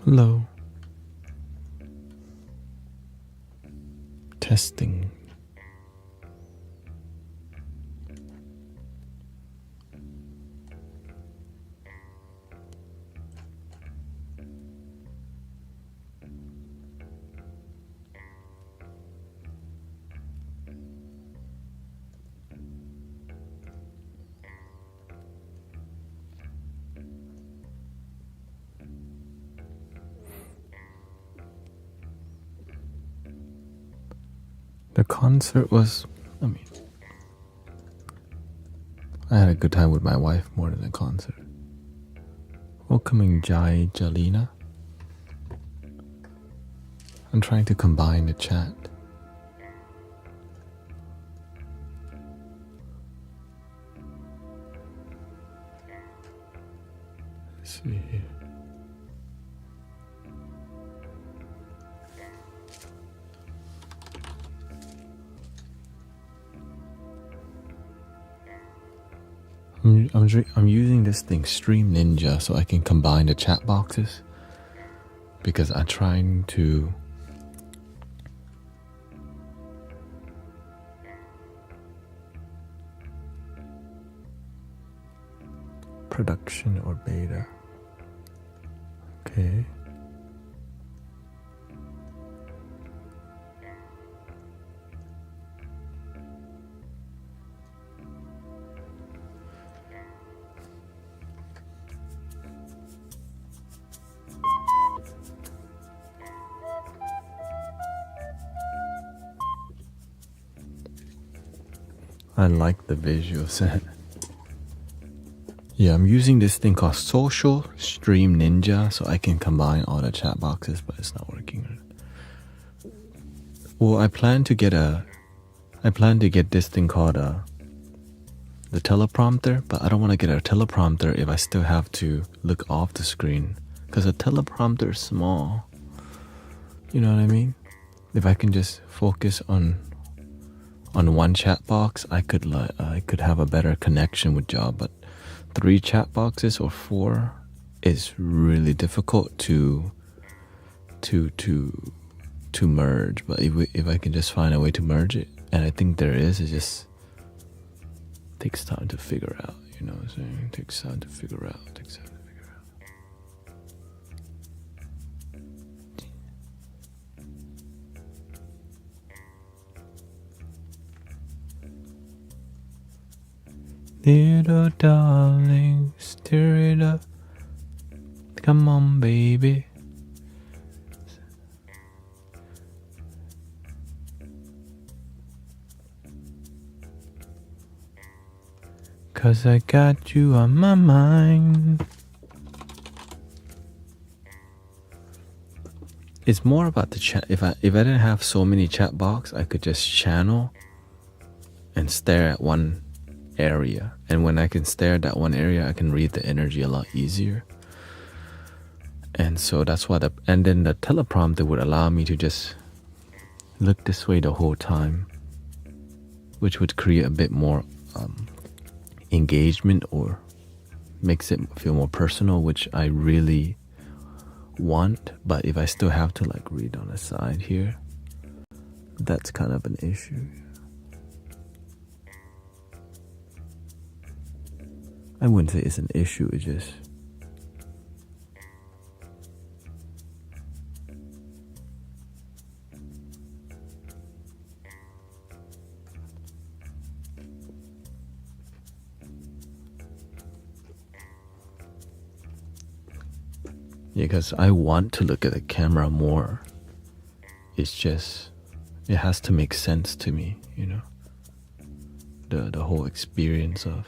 Hello. Testing. The concert was, I had a good time with my wife more than the concert. Welcoming Jai Jalina. I'm trying to combine the chat. Let's see here. I'm using this thing, Stream Ninja, so I can combine the chat boxes because I'm trying to production or beta. Okay. I like the visual set. Yeah, I'm using this thing called Social Stream Ninja so I can combine all the chat boxes, but it's not working. Well, I plan to get this thing called the teleprompter, but I don't want to get a teleprompter if I still have to look off the screen because a teleprompter is small. You know what I mean? If I can just focus on one chat box, I could have a better connection with y'all. But 3 chat boxes or 4 is really difficult to merge. But if I can just find a way to merge it, and I think there is, it just takes time to figure out. You know what I'm saying? It takes time to figure out. Little darling, stir it up. Come on, baby. Cause I got you on my mind. It's more about the chat. If I didn't have so many chat box, I could just channel and stare at one area, and when I can stare at that one area, I can read the energy a lot easier. And so that's why and then the teleprompter would allow me to just look this way the whole time, which would create a bit more engagement or makes it feel more personal, which I really want. But if I still have to like read on the side here, that's kind of an issue. I wouldn't say it's an issue, it's just because I want to look at the camera more. It's just, it has to make sense to me, you know, the whole experience of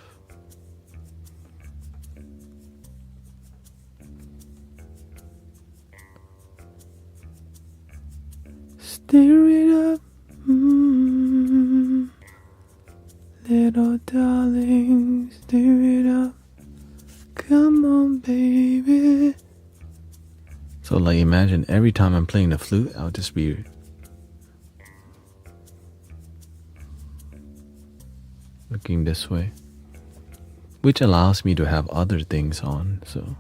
stir it up, little darling, stir it up, come on, baby. So like imagine every time I'm playing the flute, I'll just be looking this way, which allows me to have other things on. So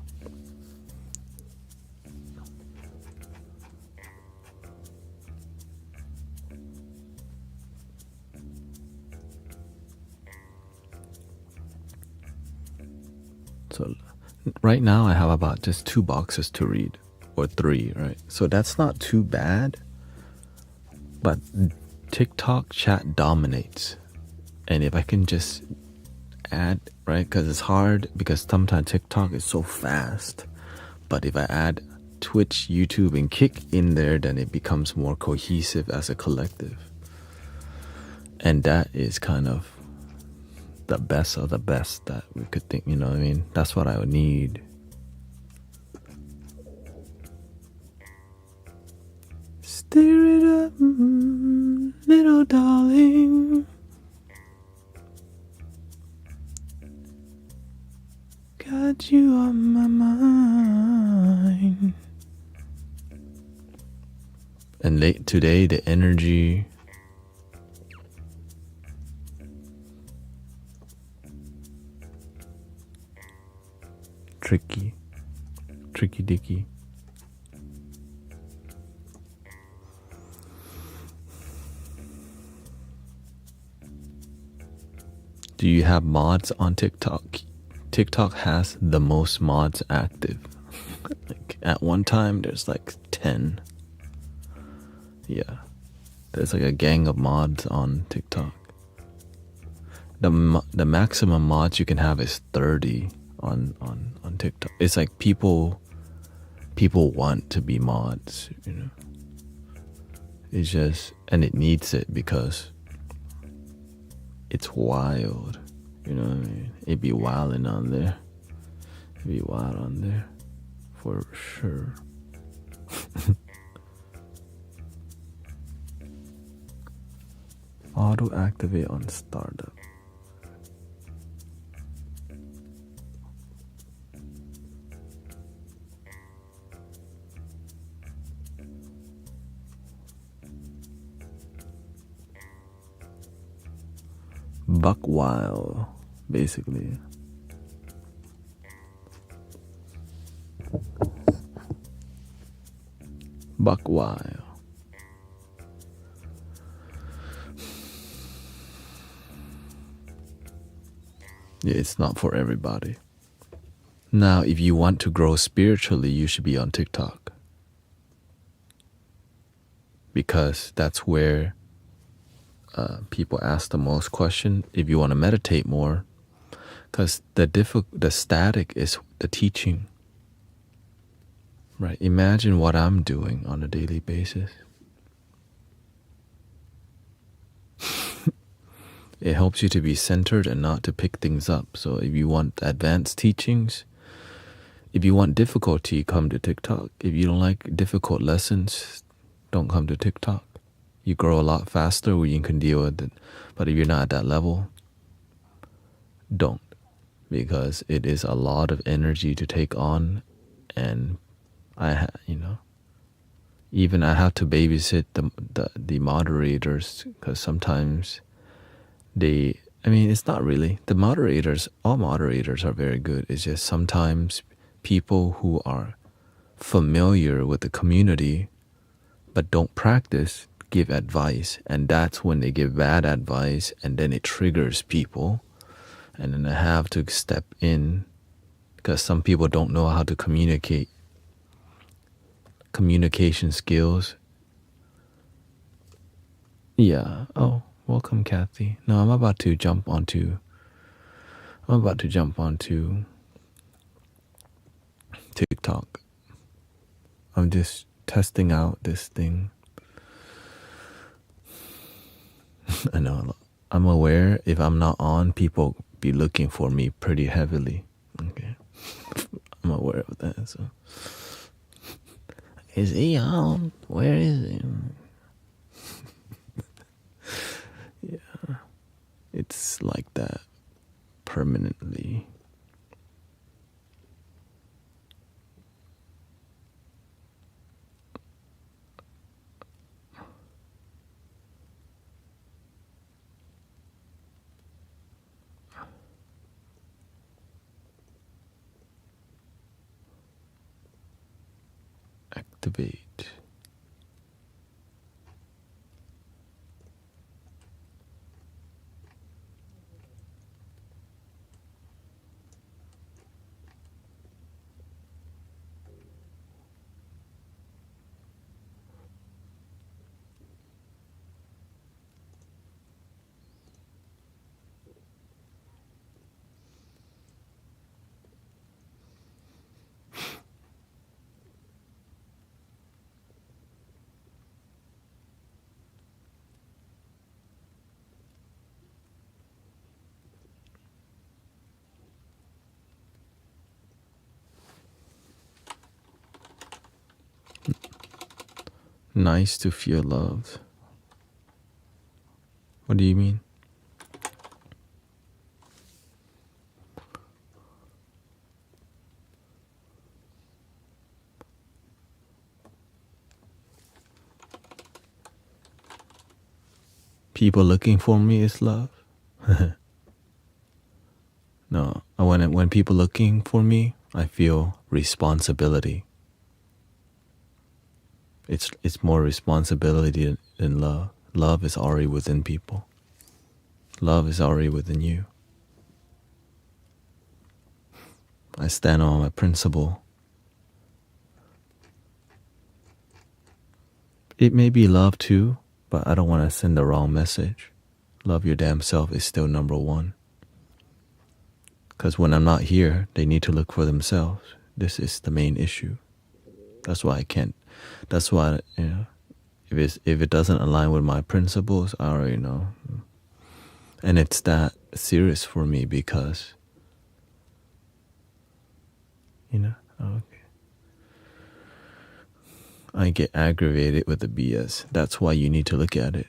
So right now I have about just 2 boxes to read, or 3, right? So that's not too bad. But TikTok chat dominates. And if I can just add, right? Because it's hard, because sometimes TikTok is so fast. But if I add Twitch, YouTube, and Kick in there, then it becomes more cohesive as a collective. And that is kind of the best of the best that we could think, you know what I mean? That's what I would need. Stir it up, little darling. Got you on my mind. And today, the energy. Tricky dicky. Do you have mods on TikTok? TikTok has the most mods active. Like at one time, there's like 10. Yeah, there's like a gang of mods on TikTok. The maximum mods you can have is 30 on TikTok. It's like people want to be mods, you know. It's just, and it needs it because it's wild, you know what I mean? It'd be wilding on there. It'd be wild on there, for sure. Auto activate on startup. Buck wild, basically. Buck wild. Yeah, it's not for everybody. Now, if you want to grow spiritually, you should be on TikTok. Because that's where people ask the most question. If you want to meditate more, because the static is the teaching. Right? Imagine what I'm doing on a daily basis. It helps you to be centered and not to pick things up. So if you want advanced teachings, if you want difficulty, come to TikTok. If you don't like difficult lessons, don't come to TikTok. You grow a lot faster when you can deal with it. But if you're not at that level, don't. Because it is a lot of energy to take on. And even I have to babysit the moderators, because sometimes it's not really. All moderators are very good. It's just sometimes people who are familiar with the community but don't practice give advice, and that's when they give bad advice, and then it triggers people, and then I have to step in, because some people don't know how to communication skills. Yeah. Oh, welcome, Kathy. No, I'm about to jump onto TikTok. I'm just testing out this thing. I know. I'm aware if I'm not on, people be looking for me pretty heavily. Okay. I'm aware of that. So, is he on? Where is he? Yeah. It's like that permanently. Activate. Nice to feel loved. What do you mean? People looking for me is love? No, when people looking for me, I feel responsibility. It's more responsibility than love. Love is already within people. Love is already within you. I stand on my principle. It may be love too, but I don't want to send the wrong message. Love your damn self is still number one. Because when I'm not here, they need to look for themselves. This is the main issue. That's why I can't. That's why, if it doesn't align with my principles, I already know. And it's that serious for me because, okay. I get aggravated with the BS. That's why you need to look at it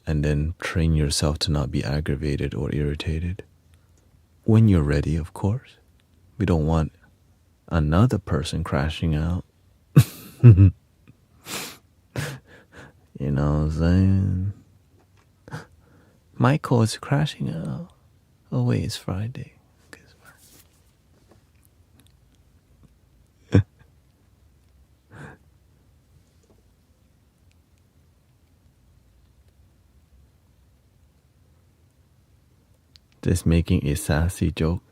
and then train yourself to not be aggravated or irritated. When you're ready, of course. We don't want another person crashing out. You know what I'm saying? Michael is crashing out. Oh wait, it's Friday. Okay, it's fine. Just making a sassy joke.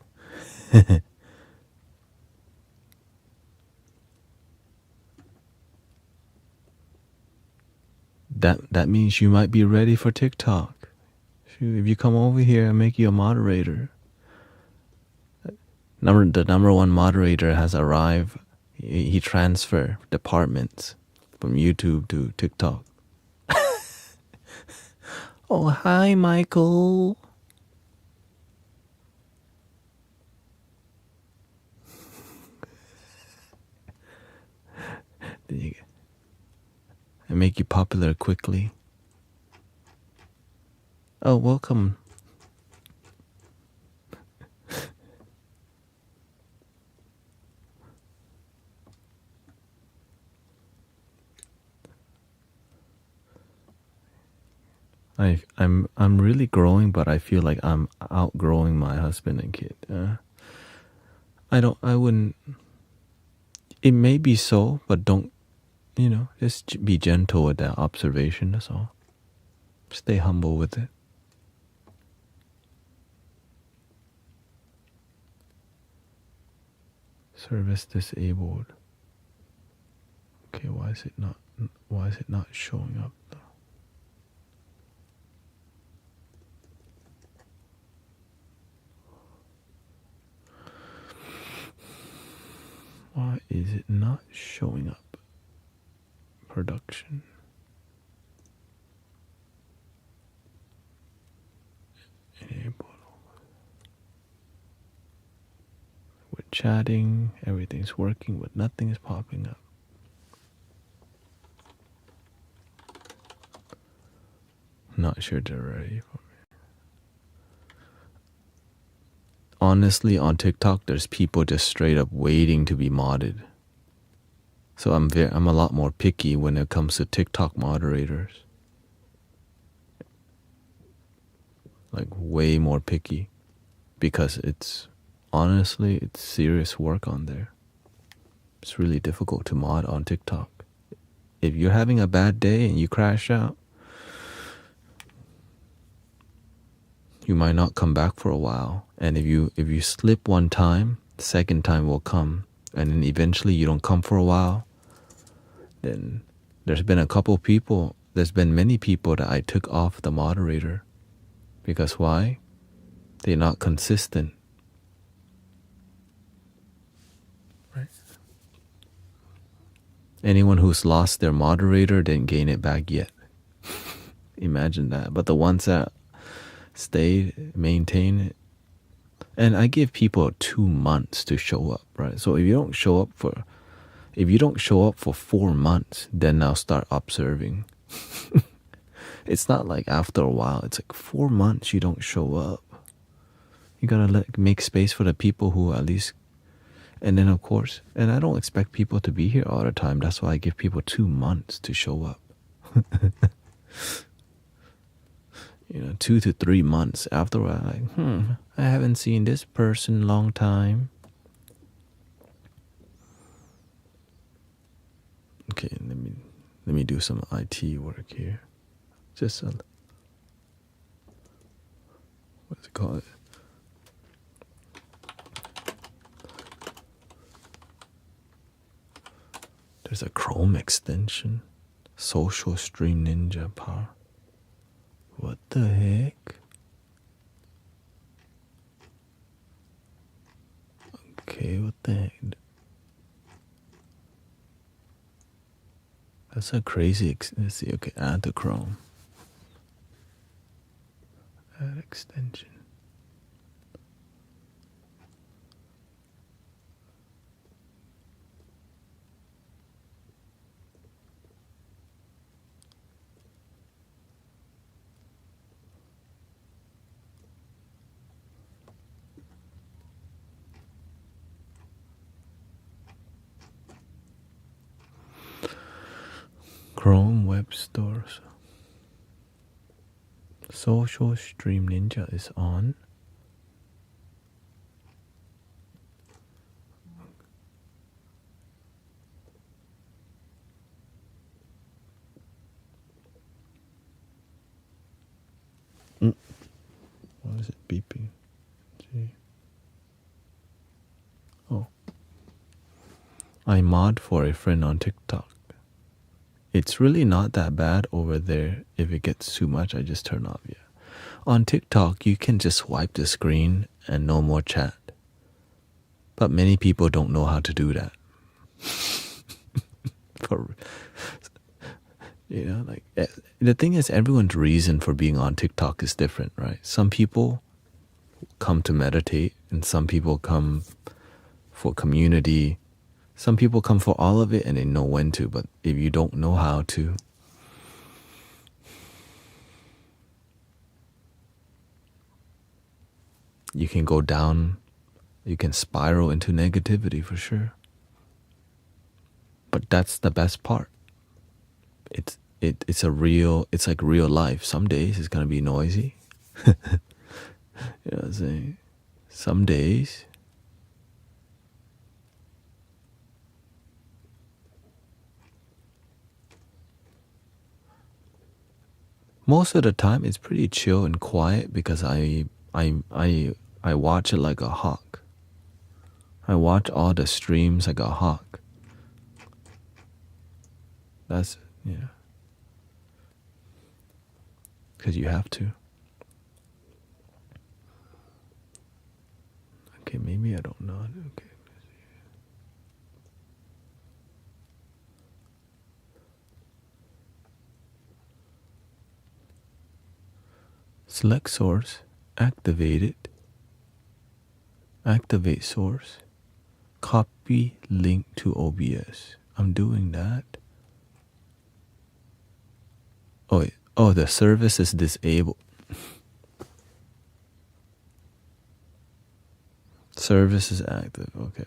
That means you might be ready for TikTok. If you come over here, I make you a moderator. The number one moderator has arrived. He transferred departments from YouTube to TikTok. Oh, hi, Michael. I make you popular quickly. Oh, welcome. I'm really growing, but I feel like I'm outgrowing my husband and kid. I wouldn't. It may be so, but don't. Just be gentle with that observation. That's all. Stay humble with it. Service disabled. Okay, why is it not showing up though? Why is it not showing up? Production. Enable. We're chatting, everything's working, but nothing is popping up. Not sure they're ready for me. Honestly, on TikTok, there's people just straight up waiting to be modded. So I'm a lot more picky when it comes to TikTok moderators. Like way more picky, because it's serious work on there. It's really difficult to mod on TikTok. If you're having a bad day and you crash out, you might not come back for a while. And if you slip one time, the second time will come, and then eventually you don't come for a while, then there's been many people that I took off the moderator. Because why? They're not consistent. Right? Anyone who's lost their moderator didn't gain it back yet. Imagine that. But the ones that stayed, maintain it. And I give people 2 months to show up, right? So if you don't show up If you don't show up for 4 months, then now start observing. It's not like after a while. It's like 4 months you don't show up. You gotta make space for the people who at least. And then of course, and I don't expect people to be here all the time. That's why I give people 2 months to show up. 2 to 3 months after I haven't seen this person in a long time. Okay, let me do some IT work here. Just what's it called? There's a Chrome extension. Social Stream Ninja Power. What the heck? Okay, what the heck? That's a crazy. Let's see. Okay, add to Chrome. Add extension. Chrome Web Stores. Social Stream Ninja is on. Why is it beeping? Gee. Oh. I mod for a friend on TikTok. It's really not that bad over there. If it gets too much, I just turn off. Yeah. On TikTok, you can just swipe the screen and no more chat. But many people don't know how to do that. The thing is, everyone's reason for being on TikTok is different, right? Some people come to meditate, and some people come for community. Some people come for all of it and they know when to, but if you don't know how to, you can go down, you can spiral into negativity for sure. But that's the best part. It's like real life. Some days it's gonna be noisy. You know what I'm saying? Some days most of the time it's pretty chill and quiet because I watch it like a hawk. I watch all the streams like a hawk. That's because you have to. Okay, maybe I don't know. Okay. Select source, activate it, activate source, copy link to OBS. I'm doing that. Oh, the service is disabled. Service is active. Okay.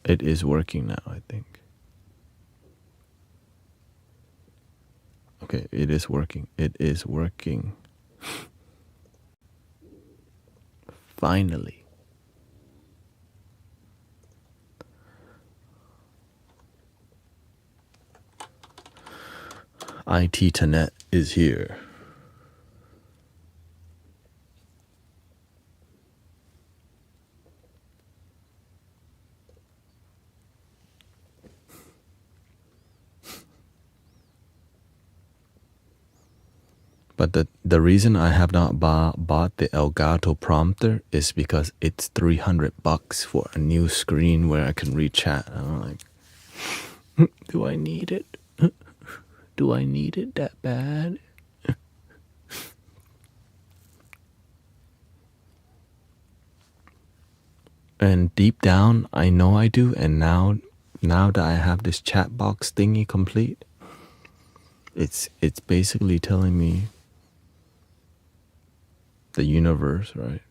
It is working now, I think. Okay, it is working. It is working. Finally. IT Tanet is here. But the reason I have not bought the Elgato prompter is because it's $300 for a new screen where I can read chat. I'm like, Do I need it? Do I need it that bad? And deep down, I know I do. And now that I have this chat box thingy complete, it's basically telling me the universe, right?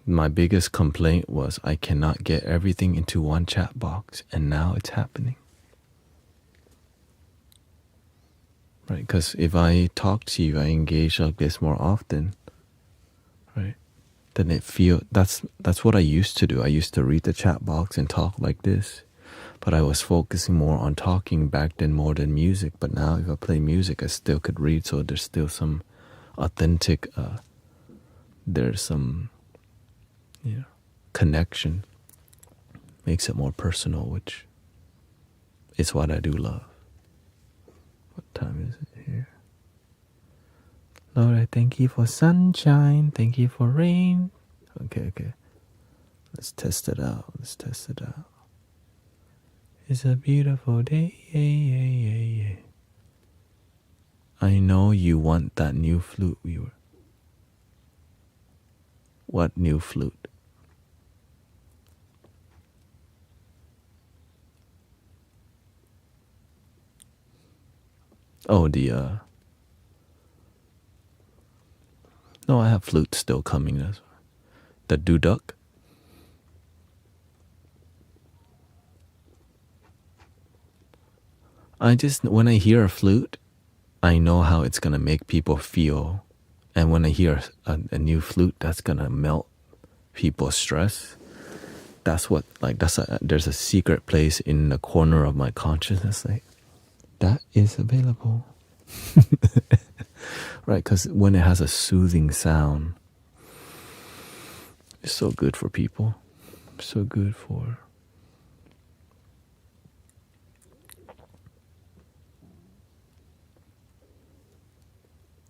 My biggest complaint was I cannot get everything into one chat box, and now it's happening. Right? Because if I talk to you, I engage like this more often, right? Then that's what I used to do. I used to read the chat box and talk like this, but I was focusing more on talking back then more than music. But now if I play music, I still could read, so there's still some authentic. There's some, connection. Makes it more personal, which is what I do love. What time is it here? Lord, I thank you for sunshine. Thank you for rain. Okay. Let's test it out. It's a beautiful day. I know you want that new flute, viewer. What new flute? Oh, no, I have flute still coming. That's the duduk. When I hear a flute, I know how it's gonna make people feel, and when I hear a new flute, that's gonna melt people's stress. That's what, there's a secret place in the corner of my consciousness, like that is available. Right? Because when it has a soothing sound, it's so good for people. So good for.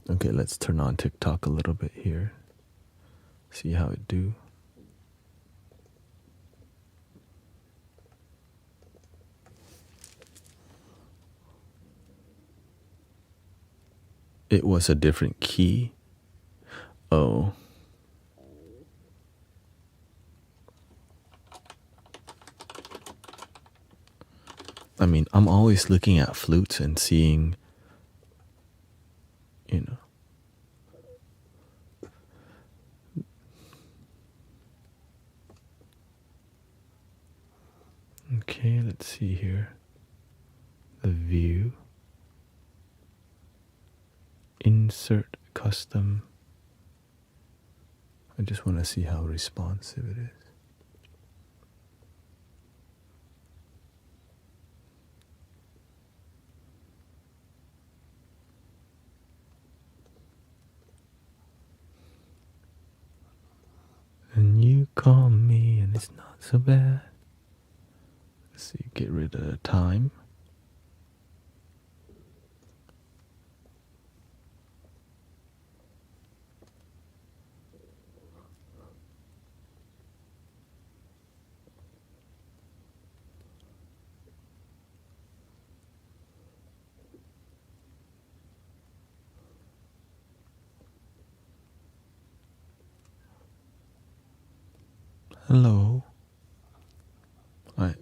Okay, let's turn on TikTok a little bit here. See how it do. It was a different key. Oh. I mean, I'm always looking at flutes and seeing, Okay, let's see here. The view. Insert custom. I just want to see how responsive it is. And you call me and it's not so bad. Let's see, get rid of the time. Hello. Hi.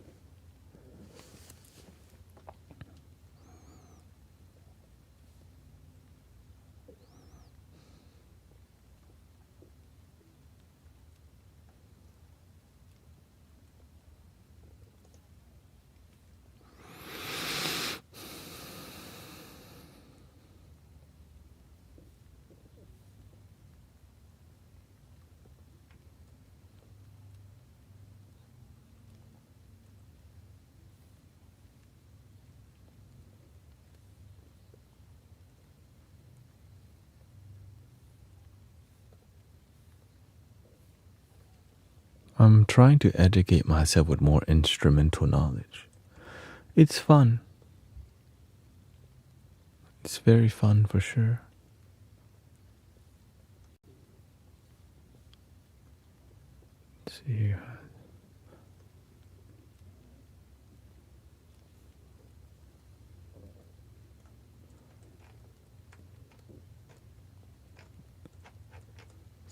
I'm trying to educate myself with more instrumental knowledge. It's fun. It's very fun for sure. Let's see here.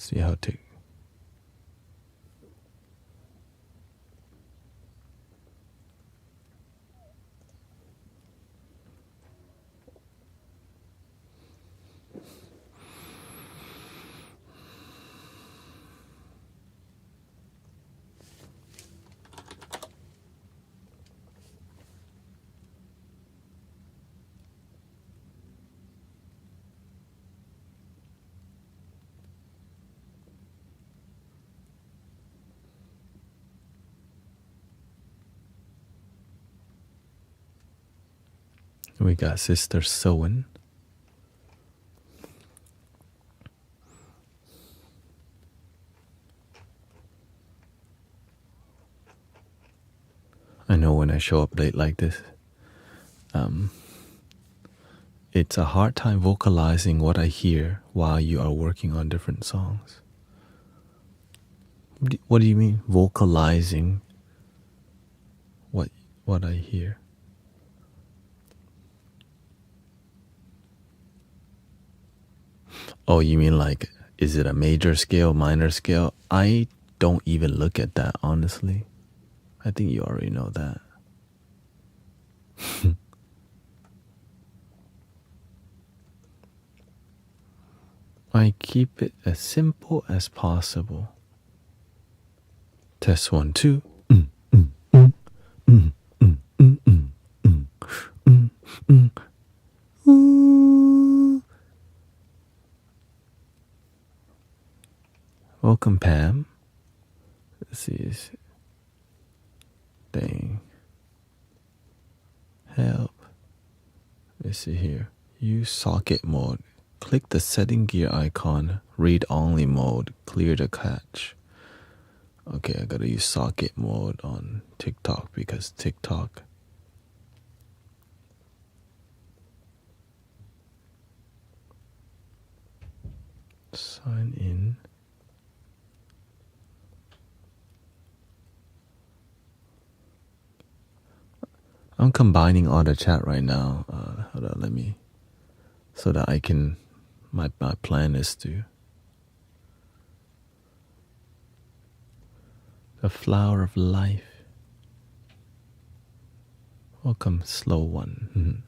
See how to. We got Sister sewing. I know when I show up late like this, it's a hard time vocalizing what I hear while you are working on different songs. What do you mean vocalizing what I hear? Oh, you mean like, is it a major scale, minor scale? I don't even look at that, honestly. I think you already know that. I keep it as simple as possible. Test 1, 2. Welcome, Pam. This is thing. Help. Let's see here. Use socket mode. Click the setting gear icon. Read only mode. Clear the cache. Okay, I gotta use socket mode on TikTok because TikTok. Sign in. I'm combining all the chat right now. Hold on, let me, so that I can. My plan is to. The flower of life. Welcome, slow one.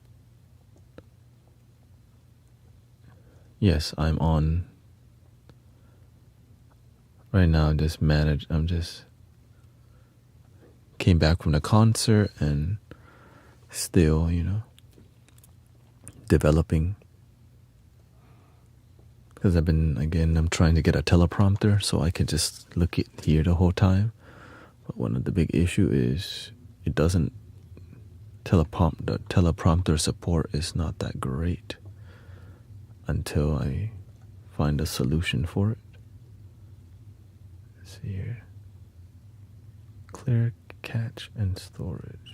Yes, I'm on. Right now, I'm just came back from the concert and still, developing. Because I'm trying to get a teleprompter so I can just look at here the whole time. But one of the big issue is it doesn't the teleprompter support is not that great until I find a solution for it. Let's see here. Clear cache and storage.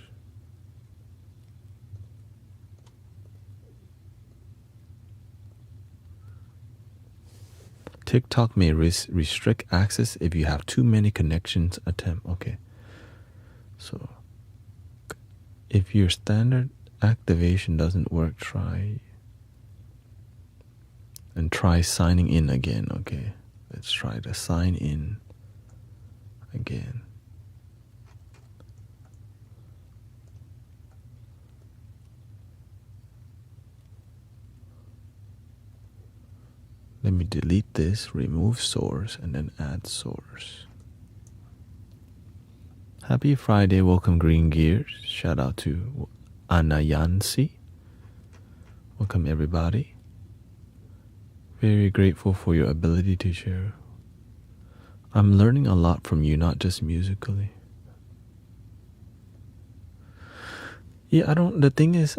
TikTok may restrict access if you have too many connections attempt. Okay. So if your standard activation doesn't work, try signing in again. Okay. Let's try to sign in again. Let me delete this, remove source, and then add source. Happy Friday, welcome Green Gears. Shout out to Anayansi. Welcome everybody. Very grateful for your ability to share. I'm learning a lot from you, not just musically. Yeah, the thing is,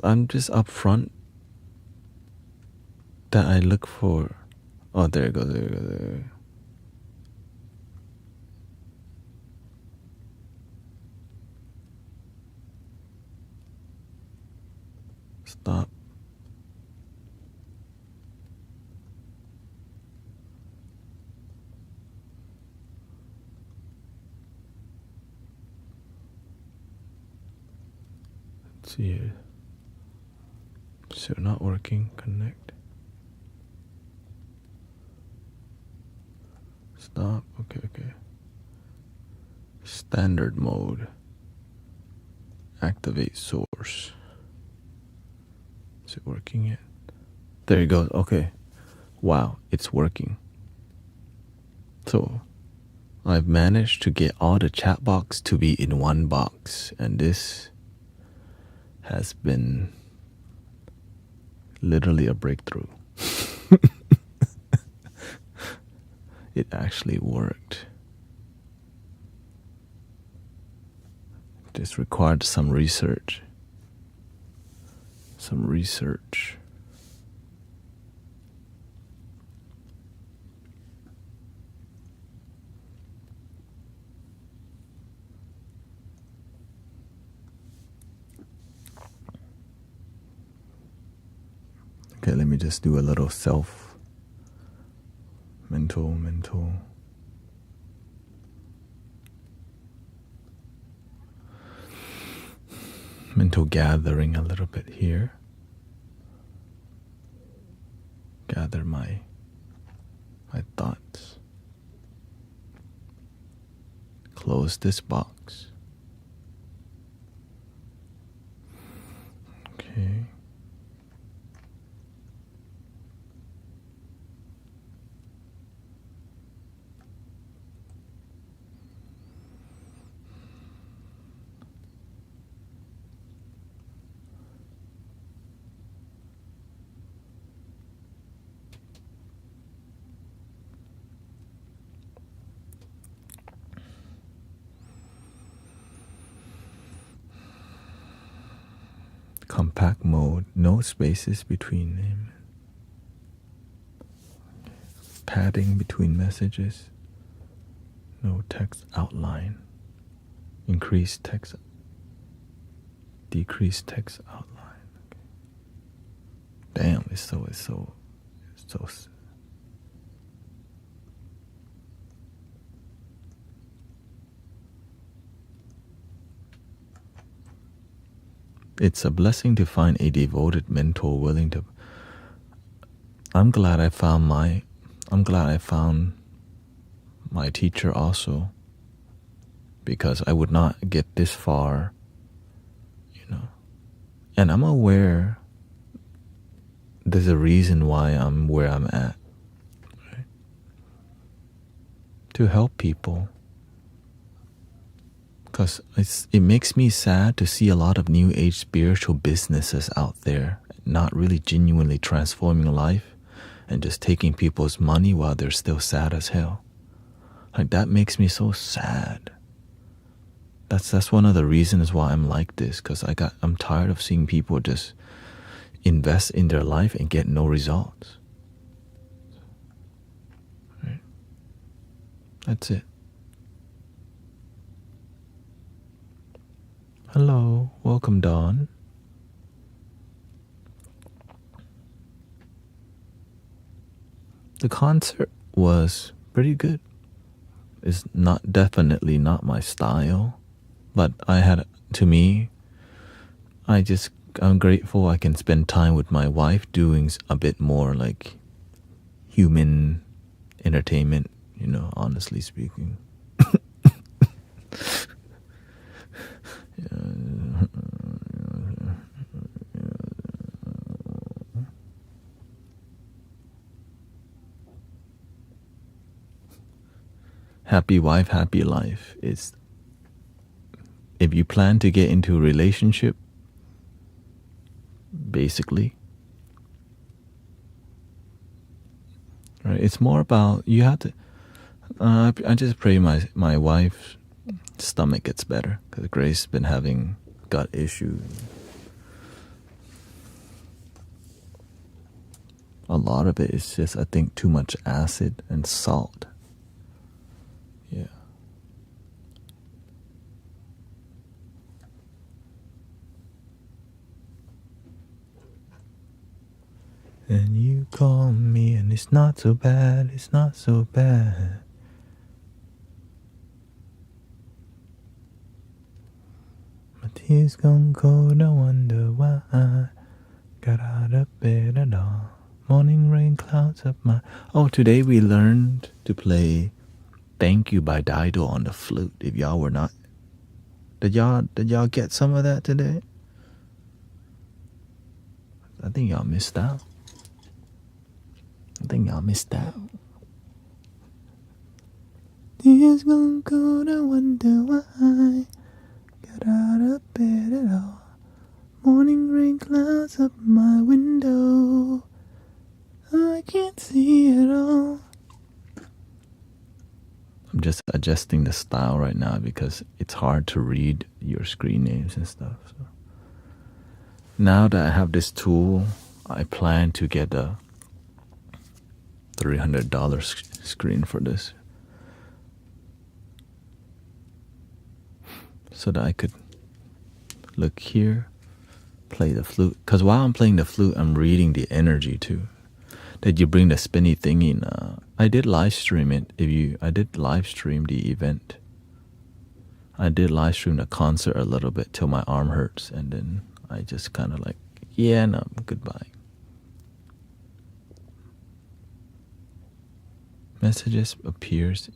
I'm just upfront that I look for. Oh, there it goes. Stop. Let's see here. Still not working. Connect. Stop. Okay. Standard mode. Activate source. Is it working yet? There it goes. Okay. Wow, it's working. So I've managed to get all the chat box to be in one box, and this has been literally a breakthrough. It actually worked. Just required some research. Okay, let me just do a little mental gathering a little bit here. Gather my thoughts. Close this box. Okay. Compact mode, no spaces between them. Padding between messages. No text outline. Increase text. Decrease text outline. Okay. Damn, it's so. It's a blessing to find a devoted mentor willing to. I'm glad I found my teacher also, because I would not get this far, And I'm aware there's a reason why I'm where I'm at, right? To help people. Because it makes me sad to see a lot of new age spiritual businesses out there not really genuinely transforming life and just taking people's money while they're still sad as hell. Like, that makes me so sad. That's one of the reasons why I'm like this, because I'm tired of seeing people just invest in their life and get no results. Right? That's it. Hello, welcome Dawn. The concert was pretty good. It's definitely not my style, but I'm grateful I can spend time with my wife doing a bit more like human entertainment, honestly speaking. Happy wife, happy life. It's if you plan to get into a relationship, basically, right? It's more about you have to. I just pray my wife's stomach gets better, because Grace's been having gut issues. A lot of it is just, I think, too much acid and salt. Yeah. And you call me and it's not so bad, it's not so bad. My tears gone cold, I wonder why. Got out of bed at all. Morning rain clouds up my. Oh, today we learned to play "Thank You" by Dido on the flute. If y'all were not, did y'all get some of that today? I think y'all missed out. Tears gonna go to wonder why. Got out of bed at all. Morning rain clouds up my window. I can't see it all. I'm just adjusting the style right now because it's hard to read your screen names and stuff. So now that I have this tool, I plan to get a $300 screen for this, so that I could look here, play the flute. Because while I'm playing the flute, I'm reading the energy too. Did you bring the spinny thing in? I did live stream it. I did live stream the event. I did live stream the concert a little bit till my arm hurts, and then I just kind of like, yeah, no, goodbye. Messages appears.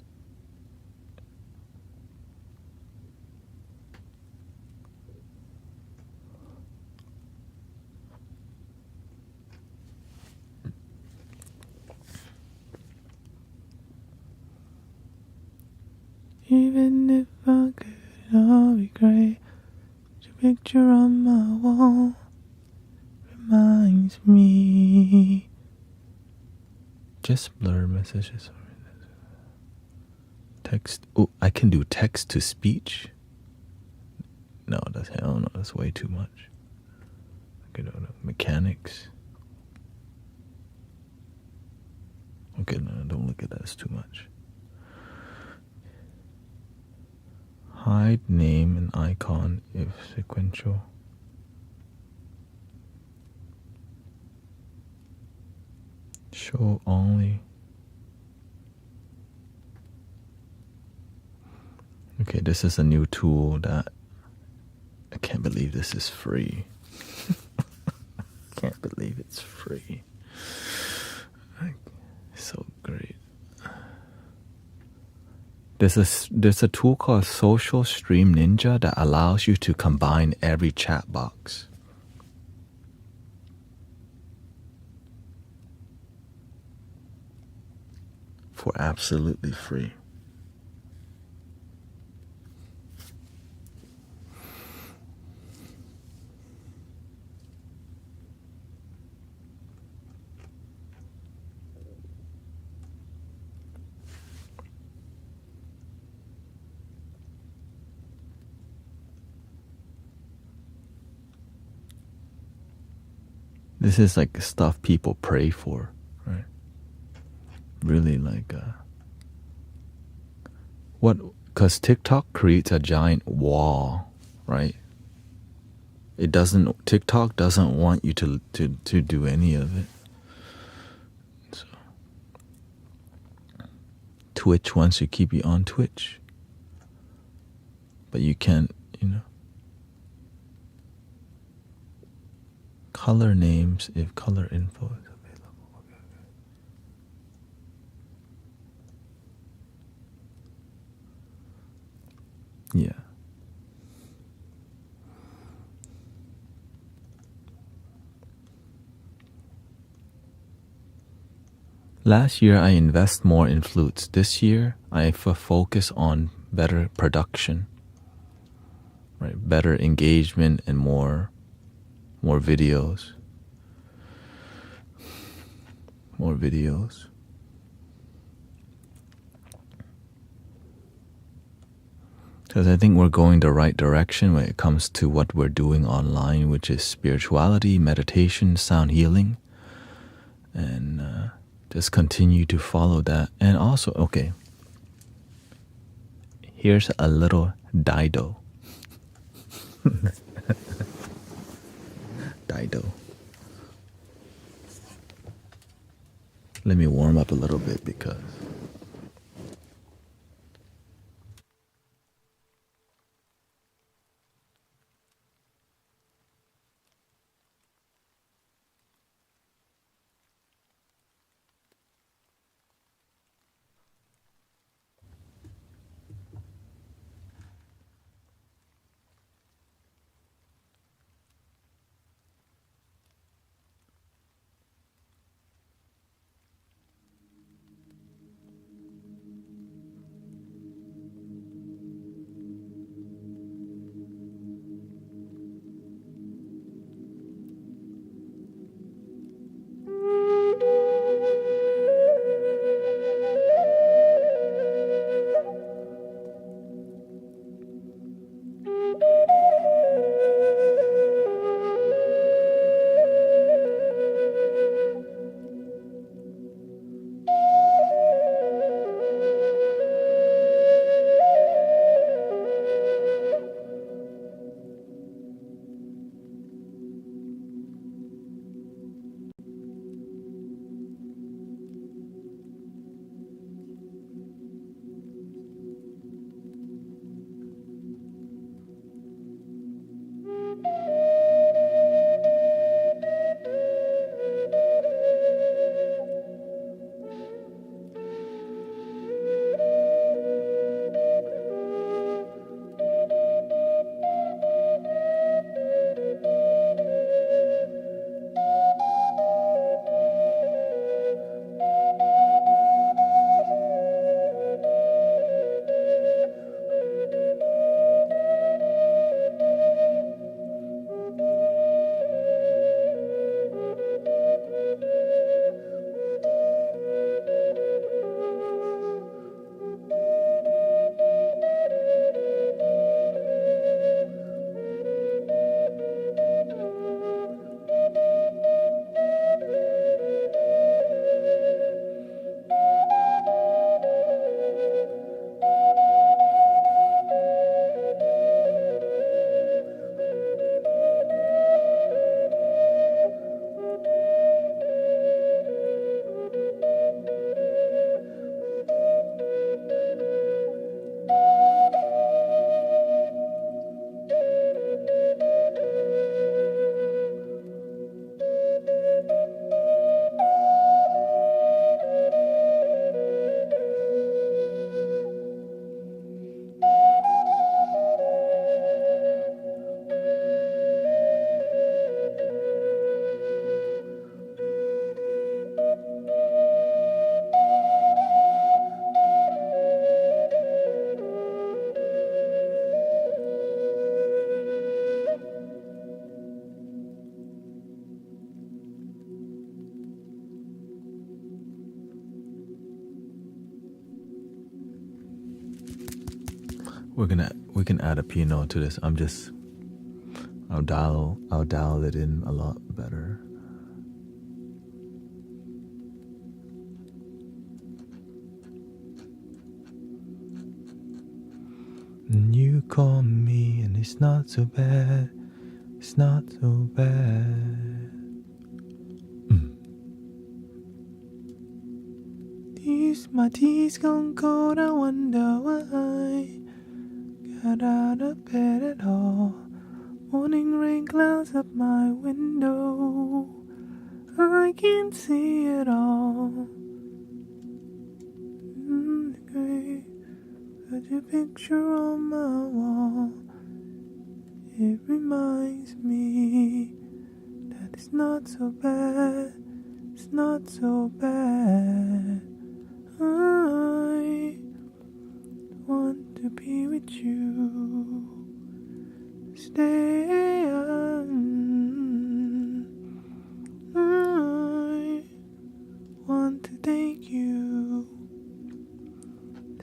Even if I could, all be great. Your picture on my wall reminds me. Just blur messages. Text. Oh, I can do text to speech. No, that's way too much. Okay, no, mechanics. Okay, no, don't look at that. It's too much. Hide name and icon if sequential. Show only. Okay, this is a new tool that I can't believe this is free. Can't believe it's free. So great. There's a tool called Social Stream Ninja that allows you to combine every chat box. For absolutely free. This is like stuff people pray for, right? Really like what? Because TikTok creates a giant wall, right? TikTok doesn't want you to do any of it. So Twitch wants to keep you on Twitch, but you can't, color names if color info is available. Okay. Yeah. Last year I invest more in flutes. This year I focus on better production, right? Better engagement and more videos. More videos. Because I think we're going the right direction when it comes to what we're doing online, which is spirituality, meditation, sound healing. And just continue to follow that. And also, okay, here's a little Dido. Dido. Let me warm up a little bit because we can add a piano to this. I'll dial it in a lot better. And you call me and it's not so bad. It's not so bad. My tea's gone cold, I wonder why. Got out of bed at all. Morning rain clouds up my window. I can see it all. Great. Got your picture on my wall. It reminds me that it's not so bad. It's not so bad. I want to be with you. Stay on. I want to take you.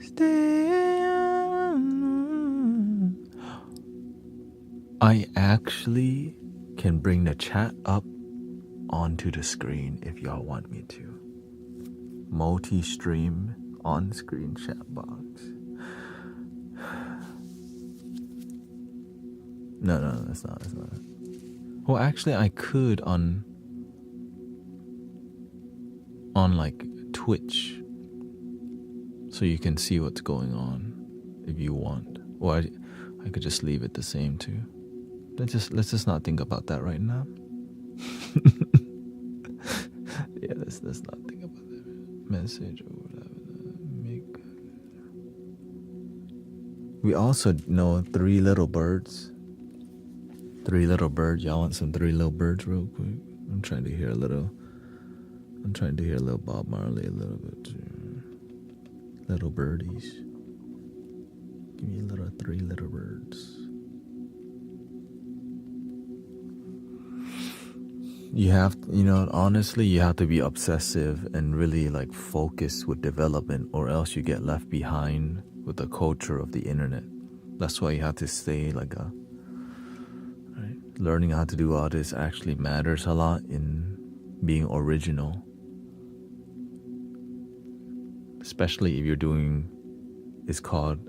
Stay on. I actually can bring the chat up onto the screen if y'all want me to. Multi-stream on-screen chat box. No, that's not. Well, actually, I could on like Twitch, so you can see what's going on if you want. Or I could just leave it the same too. Let's just not think about that right now. Yeah, let's not think about that. Message or whatever. We also know Three Little Birds. Three Little Birds. Y'all want some Three Little Birds real quick? I'm trying to hear a little Bob Marley a little bit too. Little birdies. Give me a little Three Little Birds. Honestly, you have to be obsessive and really like focus with development, or else you get left behind with the culture of the internet. That's why you have to stay right? Learning how to do all this actually matters a lot in being original. Especially if you're doing, it's called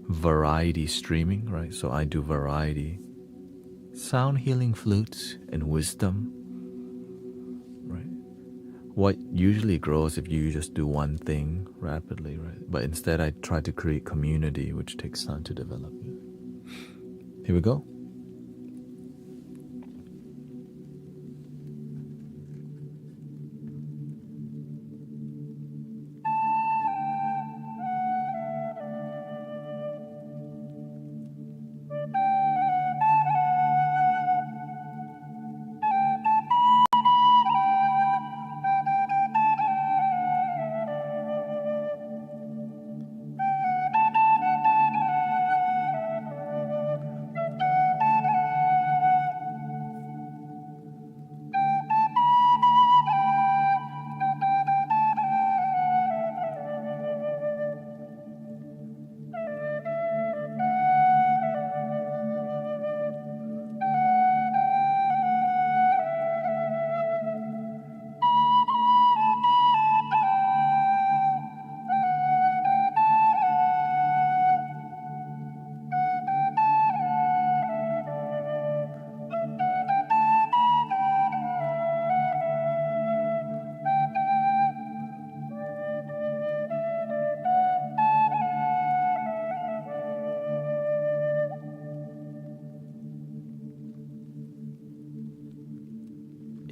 variety streaming, right? So I do variety. Sound healing flutes and wisdom, right? What usually grows if you just do one thing rapidly, right? But instead I try to create community, which takes time to develop. Here we go.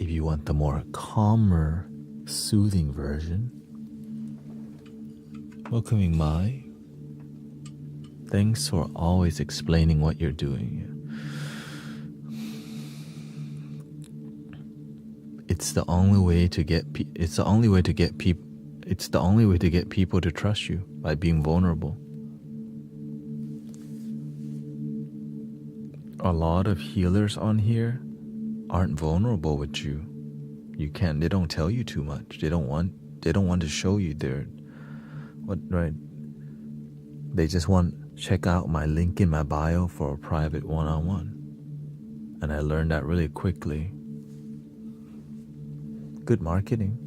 If you want the more calmer, soothing version, welcoming Mai. Thanks for always explaining what you're doing. It's the only way to get people to trust you, by being vulnerable. A lot of healers on here aren't vulnerable with you. They don't tell you too much. They don't want to show you right? They just want check out my link in my bio for a private one-on-one. And I learned that really quickly. Good marketing.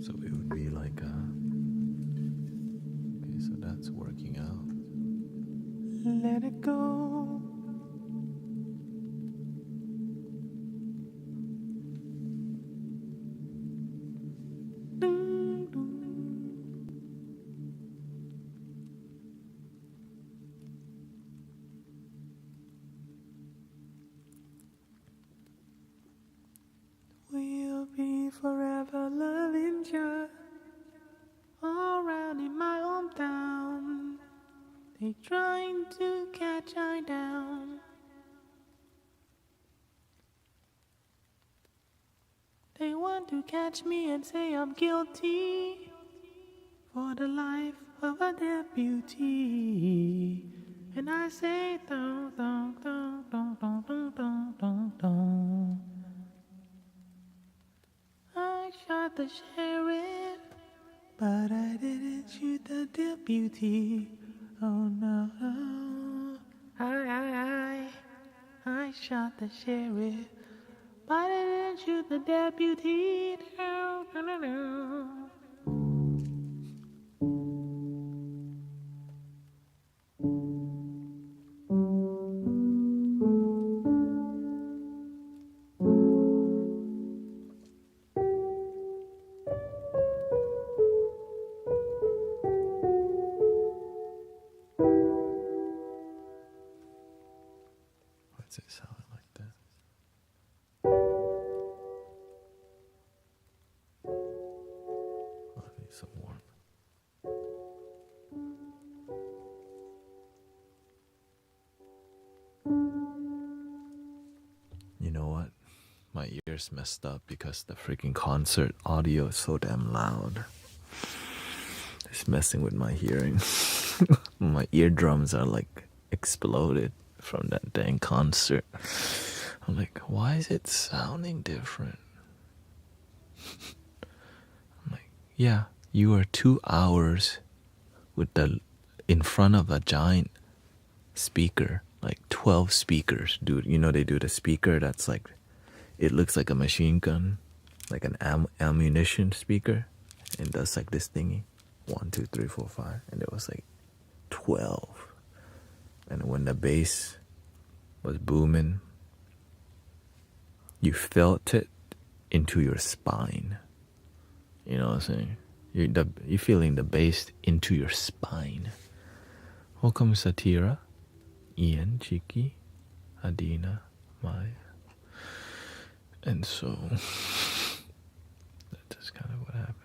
So it would be like okay, so that's working out. Let it go. Dun, dun. We'll be forever loving you. All around in my hometown, they trying to catch I down. They want to catch me and say I'm guilty for the life of a deputy. And I say, dun, dun, dun, dun, dun, dun, dun, dun, dun. I shot the sheriff, but I didn't shoot the deputy. Oh no, I shot the sheriff, but I didn't shoot the deputy. No, no, no, no. What's it sound like that? Oh, I need some warmth. You know what? My ears messed up because the freaking concert audio is so damn loud. It's messing with my hearing. My eardrums are like exploded from that dang concert. I'm like, why is it sounding different? I'm like, yeah, you are 2 hours with the in front of a giant speaker, like 12 speakers, dude. You know they do the speaker that's like, it looks like a machine gun, like an ammunition speaker, and does like this thingy, 1, 2, 3, 4, 5, and it was like 12. And when the bass was booming, you felt it into your spine. You know what I'm saying? You're feeling the bass into your spine. Welcome, Satira, Ian, Chiki, Adina, Maya. And so, that's kind of what happened.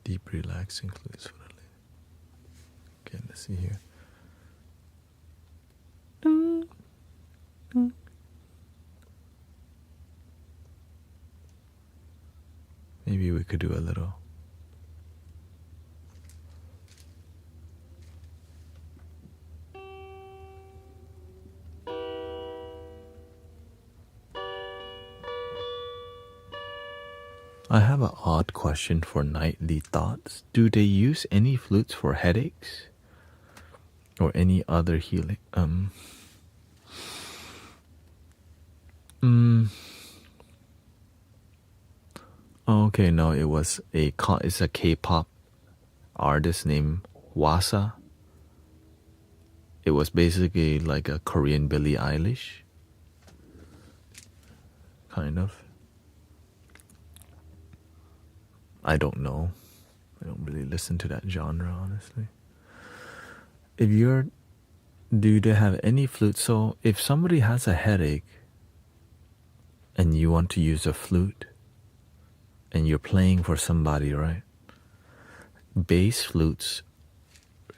Deep relaxing flutes for the lady. Okay, let's see here. Maybe we could do a little. I have an odd question for nightly thoughts. Do they use any flutes for headaches or any other healing? Okay, no, it's a K-pop artist named Wasa. It was basically like a Korean Billie Eilish, kind of. I don't know. I don't really listen to that genre, honestly. Do they have any flute? So if somebody has a headache and you want to use a flute and you're playing for somebody, right? Bass flutes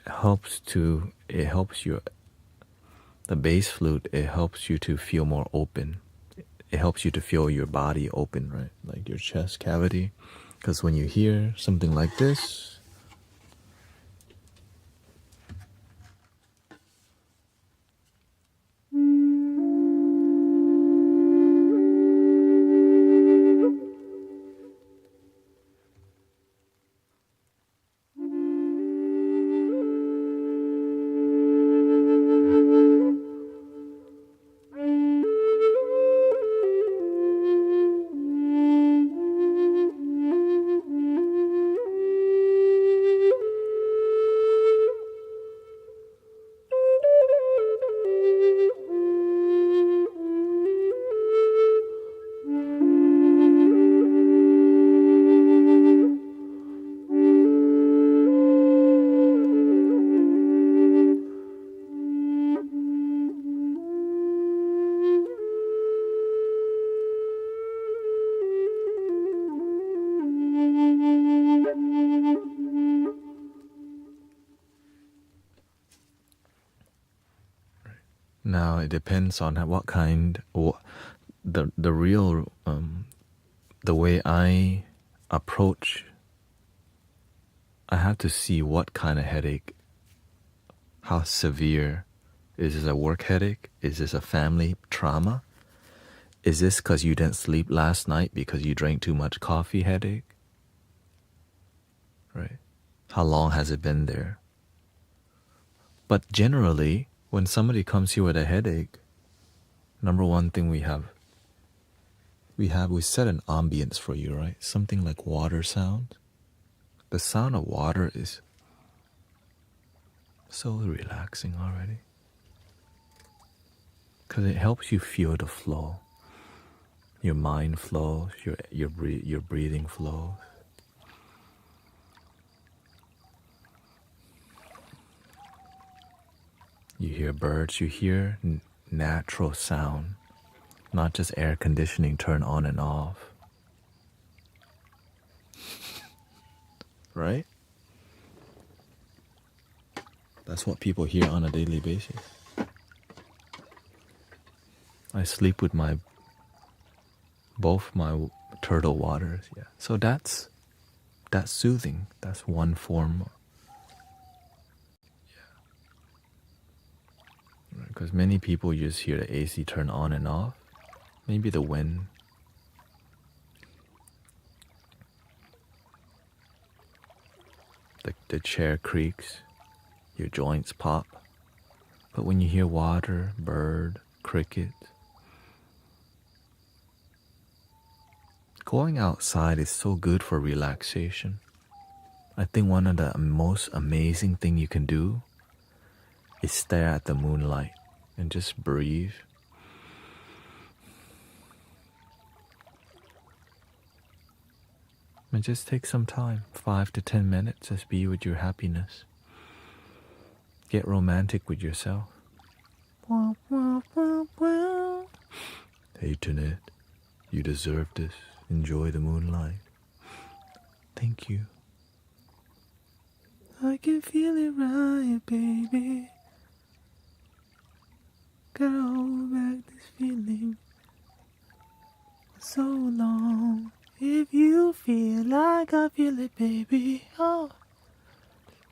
the bass flute, it helps you to feel more open. It helps you to feel your body open, right? Like your chest cavity. Because when you hear something like this, now it depends on the way I approach. I have to see what kind of headache, how severe. Is this a work headache? Is this a family trauma? Is this because you didn't sleep last night because you drank too much coffee headache? Right? How long has it been there? But generally, when somebody comes here with a headache, number one thing we set an ambience for you, right? Something like water sound. The sound of water is so relaxing already. Because it helps you feel the flow. Your mind flows, your breathing flows. You hear birds, you hear natural sound, not just air conditioning turn on and off. Right? That's what people hear on a daily basis. I sleep with both my turtle waters, yeah. So that's soothing. That's one form. Yeah. Because many people just hear the AC turn on and off. Maybe the wind. The chair creaks. Your joints pop. But when you hear water, bird, cricket, going outside is so good for relaxation. I think one of the most amazing thing you can do is stare at the moonlight and just breathe. And just take some time, 5 to 10 minutes, just be with your happiness. Get romantic with yourself. Hey, Tanet, you deserve this. Enjoy the moonlight. Thank you. I can feel it right, baby. Gotta hold back this feeling for so long. If you feel like I feel it, baby, oh,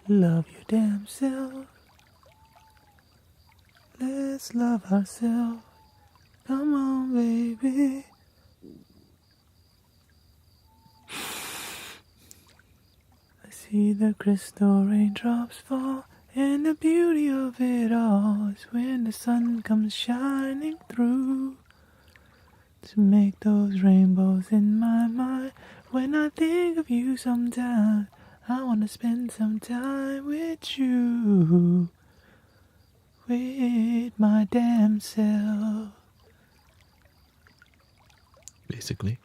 love your damn self. Let's love ourselves. Come on, baby. I see the crystal raindrops fall, and the beauty of it all is when the sun comes shining through to make those rainbows in my mind. When I think of you sometimes, I wanna spend some time with you, with my damn self. Basically.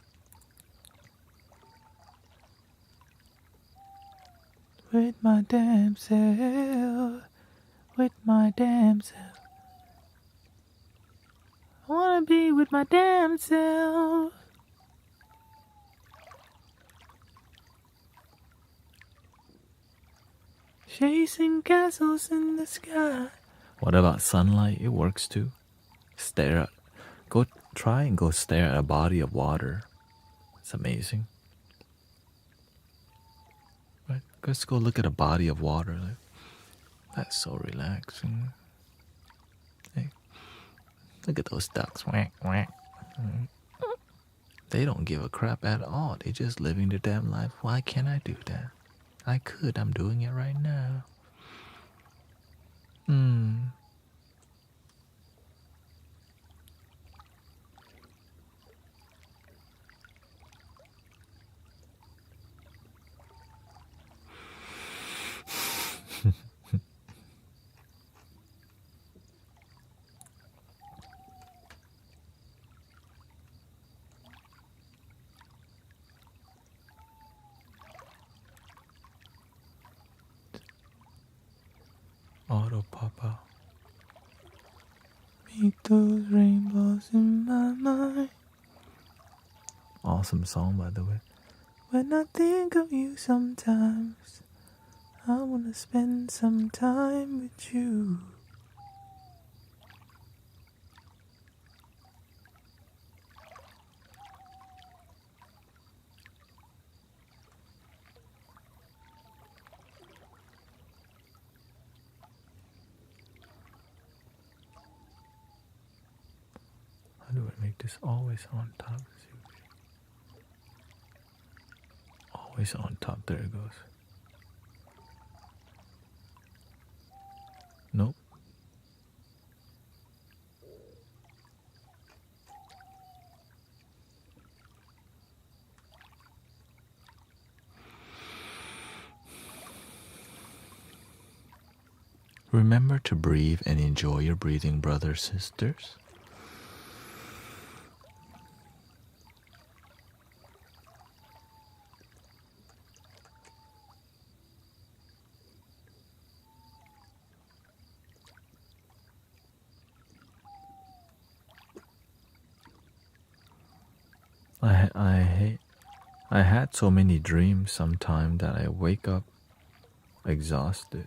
With my damn self, with my damn self. I wanna be with my damn self. Chasing castles in the sky. What about sunlight? It works too. Try and go stare at a body of water. It's amazing. Right? Let's go look at a body of water. That's so relaxing. Hey, look at those ducks. Whack, whack. They don't give a crap at all. They just living their damn life. Why can't I do that? I could. I'm doing it right now. Auto pop out. Meet those rainbows in my mind. Awesome song, by the way. When I think of you sometimes, I wanna spend some time with you. How do I make this always on top? Always on top. There it goes. Nope. Remember to breathe and enjoy your breathing, brothers, sisters. I had so many dreams sometimes that I wake up exhausted.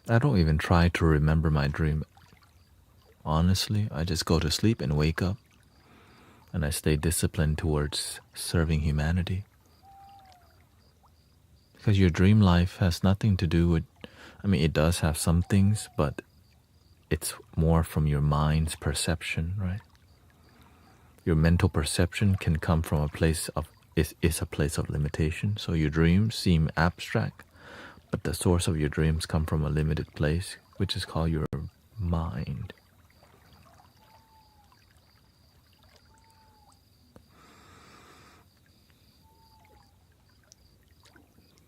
I don't even try to remember my dream. Honestly, I just go to sleep and wake up, and I stay disciplined towards serving humanity. Because your dream life has nothing to do with, it does have some things, but it's more from your mind's perception, right? Your mental perception can come from a place of, is a place of limitation. So your dreams seem abstract, but the source of your dreams come from a limited place, which is called your mind.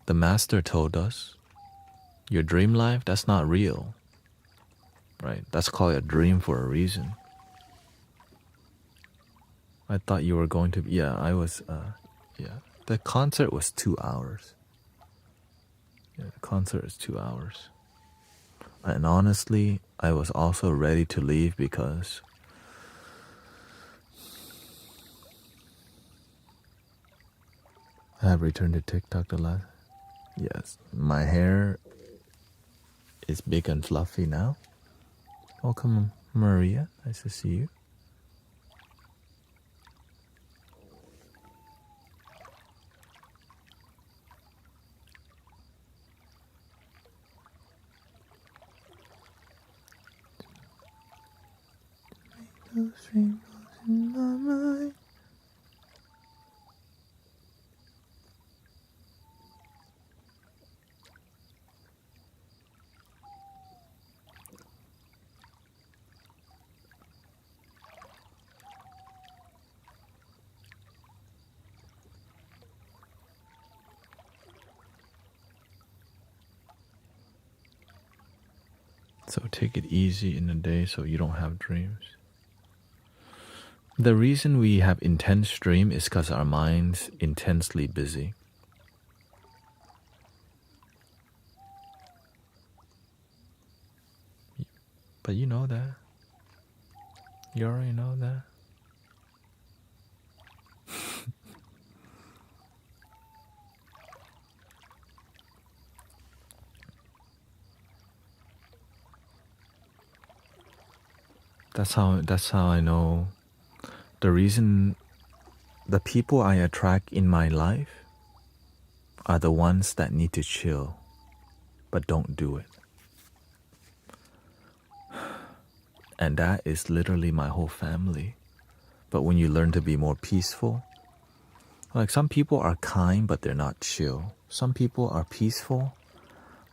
The master told us, your dream life, that's not real, right? That's called a dream for a reason. I thought you were going to, the concert was 2 hours. Yeah, the concert is 2 hours. And honestly, I was also ready to leave because I have returned to TikTok the last. Yes, my hair is big and fluffy now. Welcome, Maria. Nice to see you. Those rainbows in my mind. So take it easy in the day so you don't have dreams. The reason we have intense dream is because our mind's intensely busy. But you know that. You already know that. That's how I know the reason the people I attract in my life are the ones that need to chill but don't do it. And that is literally my whole family. But when you learn to be more peaceful, like some people are kind but they're not chill. Some people are peaceful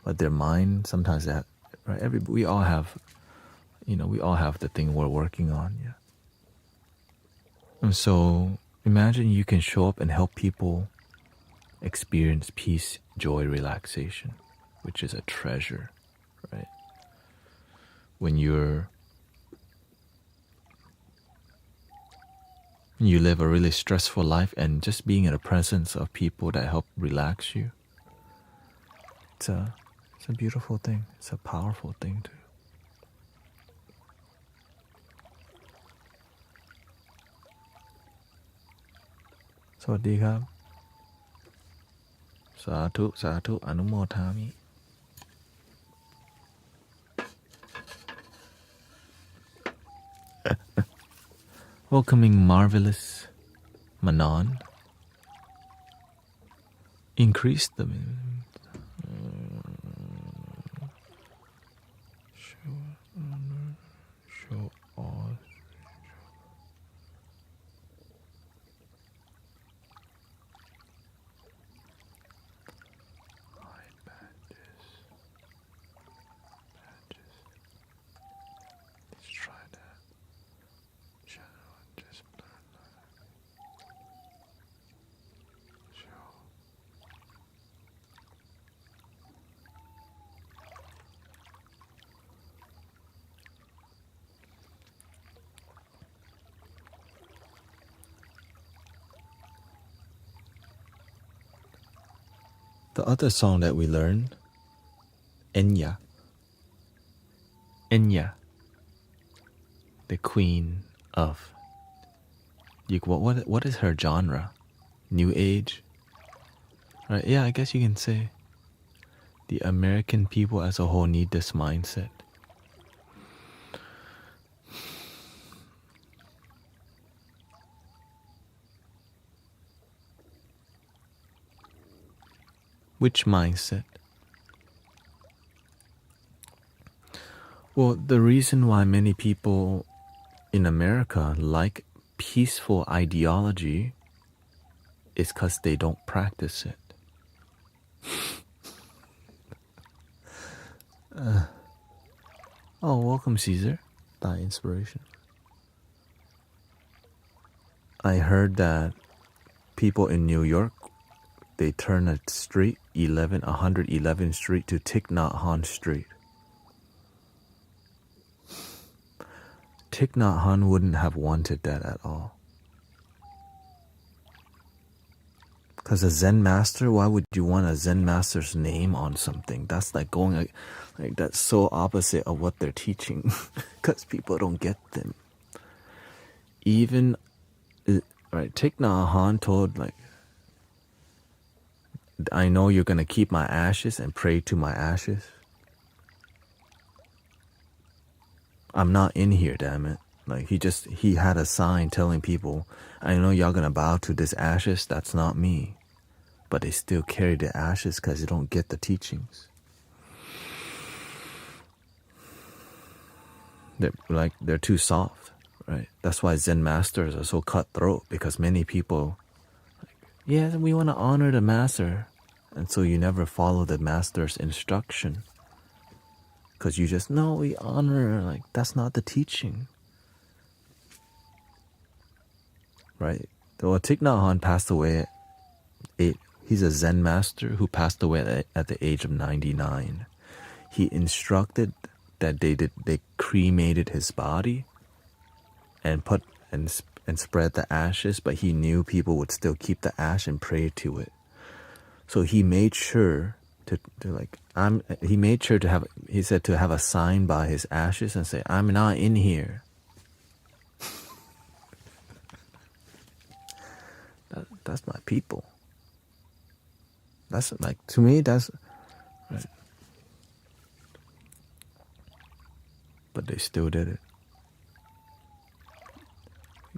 but their mind sometimes that right we all have we all have the thing we're working on, yeah. And so imagine you can show up and help people experience peace, joy, relaxation, which is a treasure, right? When you live a really stressful life and just being in the presence of people that help relax you, it's a beautiful thing. It's a powerful thing too. Sawadee krab. Satu, satu, anumodami. Welcoming Marvelous Manon. Increase the show all. Let's try that. Channel just blur. Show. The other song that we learned, Enya. Enya, the queen of. What is her genre? New Age? Right? Yeah, I guess you can say. The American people as a whole need this mindset. Which mindset? Well, the reason why many people in America like peaceful ideology is because they don't practice it. Oh, welcome, Caesar. Thai inspiration. I heard that people in New York, they turn a street 111th Street to Thich Nhat Hanh Street. Thich Nhat Hanh wouldn't have wanted that at all. Because a Zen master, why would you want a Zen master's name on something? That's like going like that's so opposite of what they're teaching. Because people don't get them. Even right, Thich Nhat Hanh told like I know you're gonna keep my ashes and pray to my ashes. I'm not in here, damn it. Like, he had a sign telling people, I know y'all gonna bow to this ashes, that's not me. But they still carry the ashes because they don't get the teachings. They're too soft, right? That's why Zen masters are so cutthroat, because many people, yeah, we want to honor the master. And so you never follow the master's instruction. Because you just, no, we honor, like, that's not the teaching. Right? Well, Thich Nhat Hanh passed away at 8. He's a Zen master who passed away at the age of 99. He instructed that they cremated his body and spread the ashes, but he knew people would still keep the ash and pray to it. So he made sure he said to have a sign by his ashes and say, I'm not in here. That's my people. That's like, to me, that's right. But they still did it.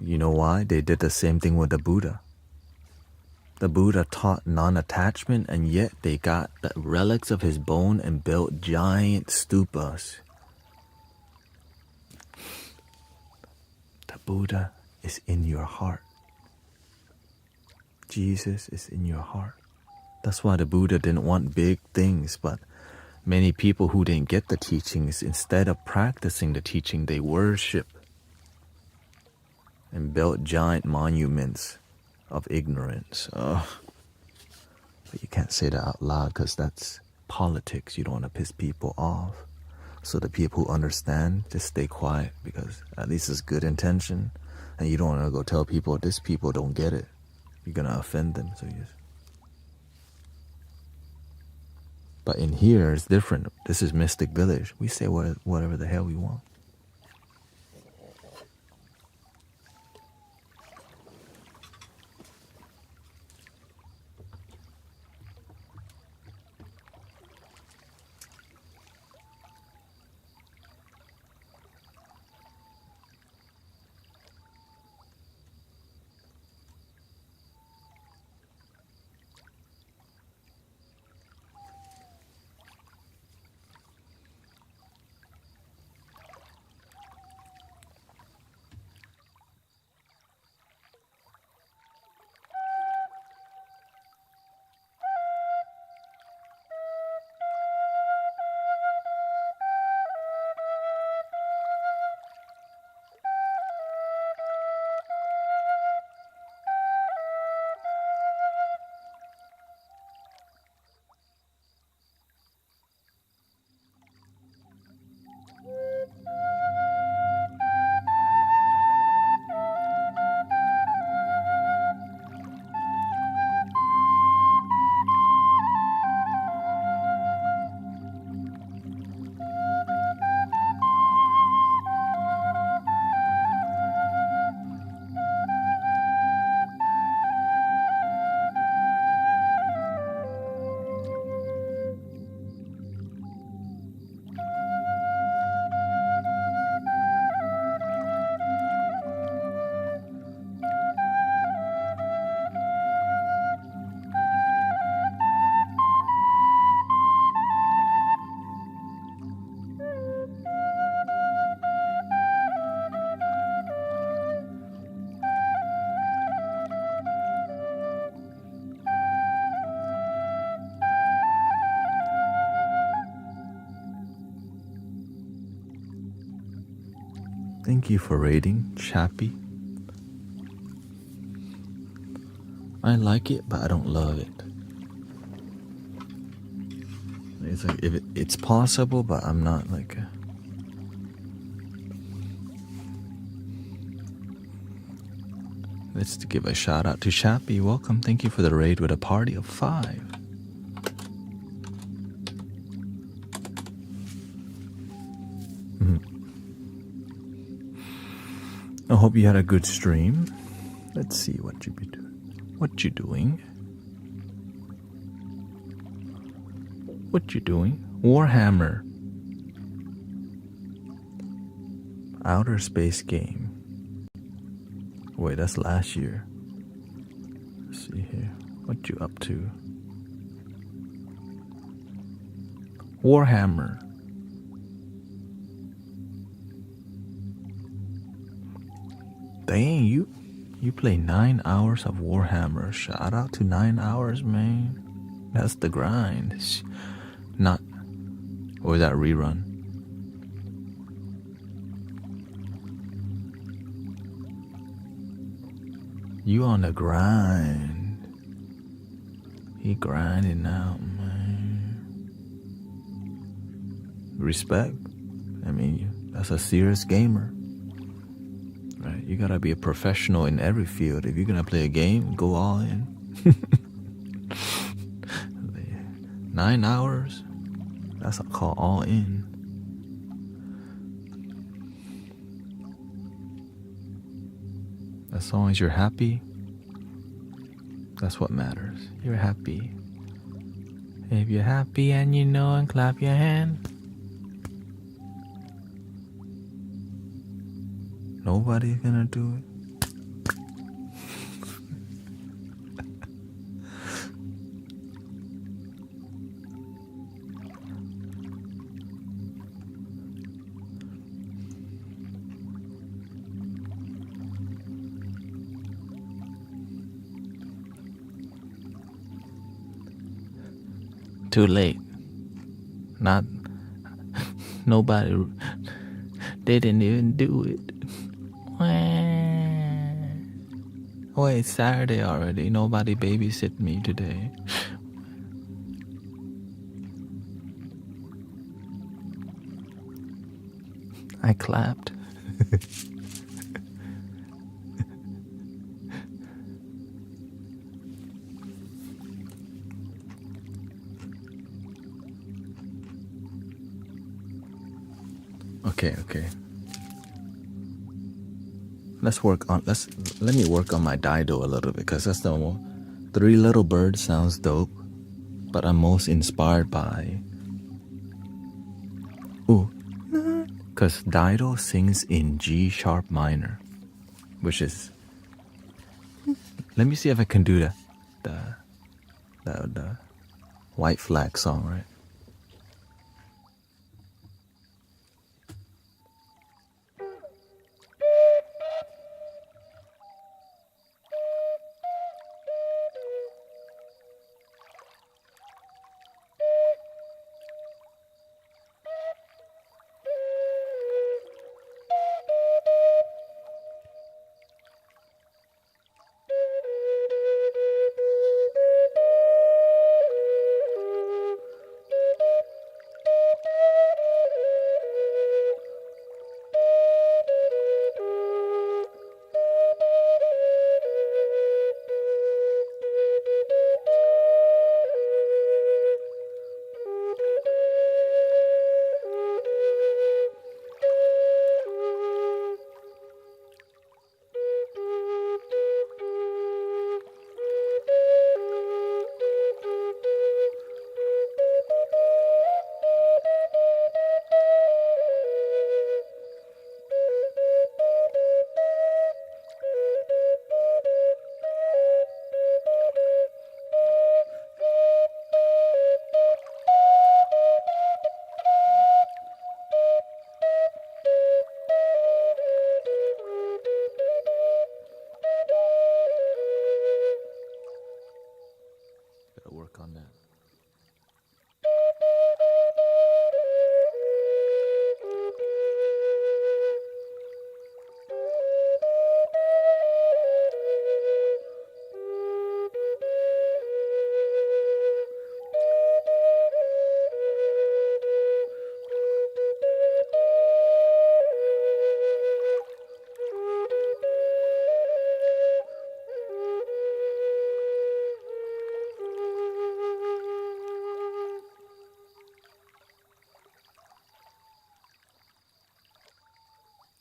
You know why? They did the same thing with the Buddha. The Buddha taught non-attachment, and yet they got the relics of his bone and built giant stupas. The Buddha is in your heart. Jesus is in your heart. That's why the Buddha didn't want big things, but many people who didn't get the teachings, instead of practicing the teaching, they worship and built giant monuments of ignorance. But you can't say that out loud because that's politics. You don't want to piss people off. So the people who understand, just stay quiet, because at least it's good intention, and you don't want to go tell people, this people don't get it. You're going to offend them. So you just... But in here, it's different. This is Mystic Village. We say whatever the hell we want. Thank you for rating, Chappie. I like it, but I don't love it. It's like, if it's possible, but I'm not like Let's give a shout out to Chappie. Welcome. Thank you for the raid with a party of 5. I hope you had a good stream. Let's see what you be doing. What you doing? What you doing? Warhammer. Outer space game. Wait, that's last year. Let's see here. What you up to? Warhammer. Dang, you play 9 hours of Warhammer. Shout out to 9 hours, man. That's the grind. Not, or is that rerun? You on the grind. He grinding out, man. Respect. I mean, that's a serious gamer. Right? You gotta be a professional in every field. If you're gonna play a game, go all in. 9 hours? That's a call all in. As long as you're happy, that's what matters. You're happy. If you're happy and you know and clap your hand. Nobody's gonna do it. Too late. Not nobody. They didn't even do it. Oh, it's Saturday already. Nobody babysit me today. I clapped. Okay. Let me work on my Dido a little bit, because that's the one. Three Little Birds sounds dope, but I'm most inspired by because Dido sings in G sharp minor, which is, let me see if I can do the White Flag song, right? Gotta work on that.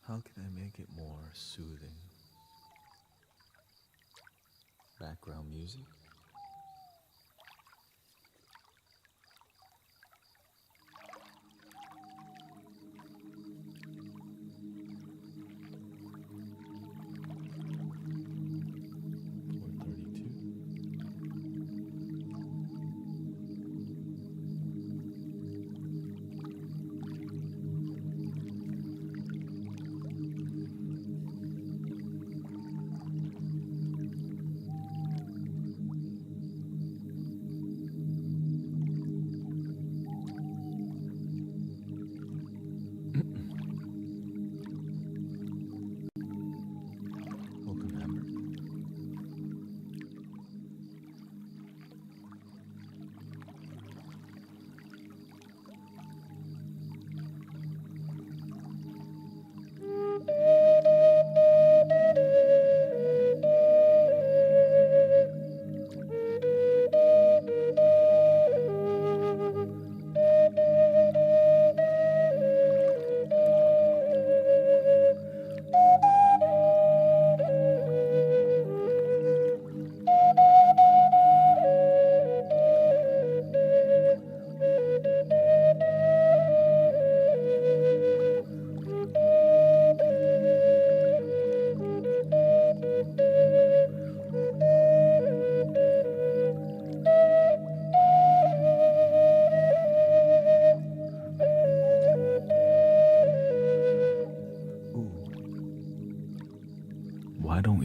How can I make it more soothing? Background music?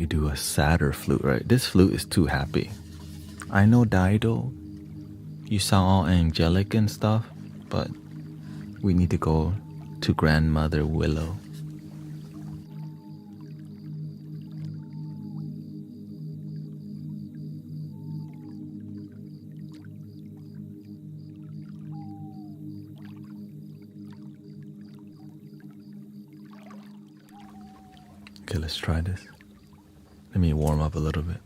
we do a sadder flute, right? This flute is too happy. I know Dido, you sound all angelic and stuff, but we need to go to Grandmother Willow. Okay, let's try this. Let me warm up a little bit.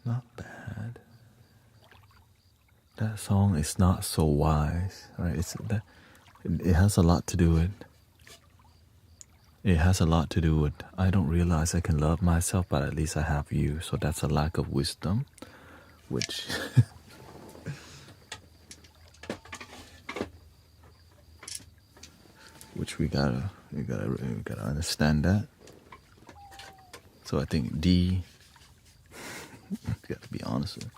Not bad. That song is not so wise, right? It has a lot to do with. It has a lot to do with I don't realize I can love myself, but at least I have you. So that's a lack of wisdom, which which we gotta understand that. So I think D. Gotta be honest with.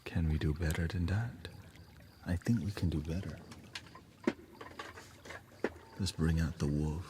Can we do better than that? I think we can do better. Let's bring out the wolf.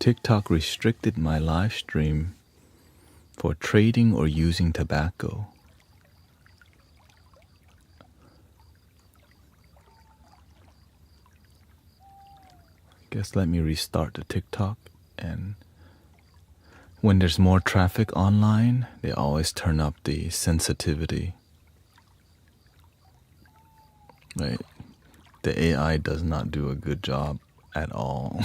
TikTok restricted my live stream for trading or using tobacco. Guess let me restart the TikTok, and when there's more traffic online, they always turn up the sensitivity. Right? The AI does not do a good job at all.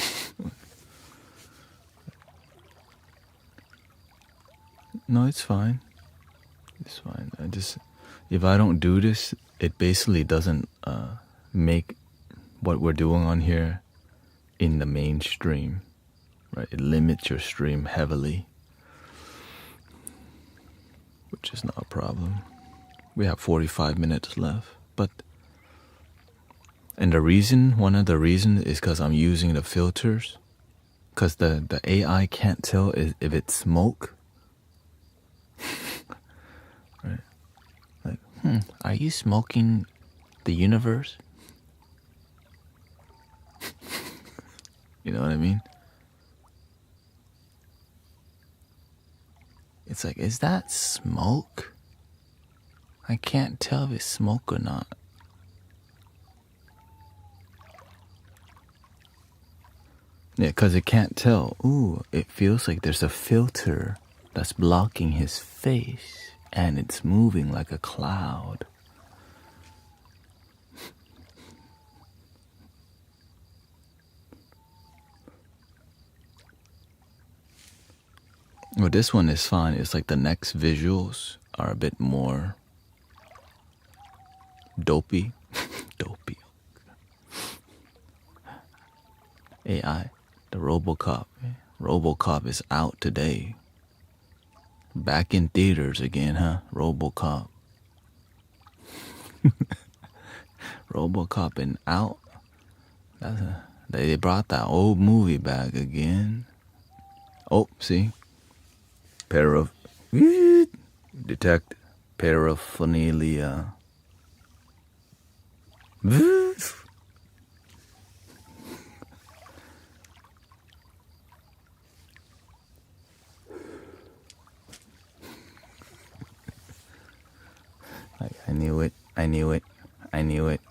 No, it's fine. It's fine. If I don't do this, it basically doesn't make what we're doing on here in the mainstream, right? It limits your stream heavily, which is not a problem. We have 45 minutes left, and one of the reasons is because I'm using the filters, because the AI can't tell if it's smoke. Right? Like, are you smoking the universe? You know what I mean? It's like, is that smoke? I can't tell if it's smoke or not. Yeah, because it can't tell. Ooh, it feels like there's a filter that's blocking his face, and it's moving like a cloud. Well, this one is fine. It's like the next visuals are a bit more dopey. Dopey. AI, the RoboCop. RoboCop is out today. Back in theaters again, huh? RoboCop. RoboCop and out. They brought that old movie back again. Oh, see? Detect paraphernalia. I knew it.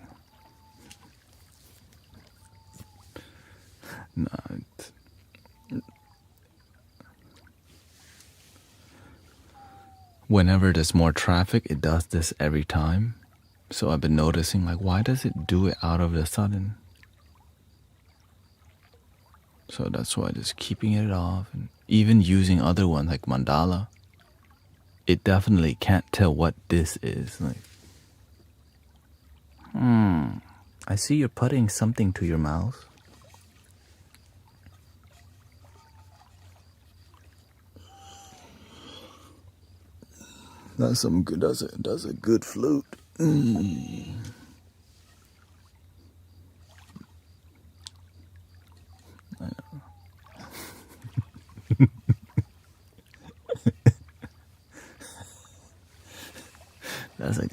No, whenever there's more traffic, it does this every time. So I've been noticing, like, why does it do it out of the sudden? So that's why just keeping it off, and even using other ones like mandala, it definitely can't tell what this is. Like, I see you're putting something to your mouth. That's some good. That's a good flute. I know. That's like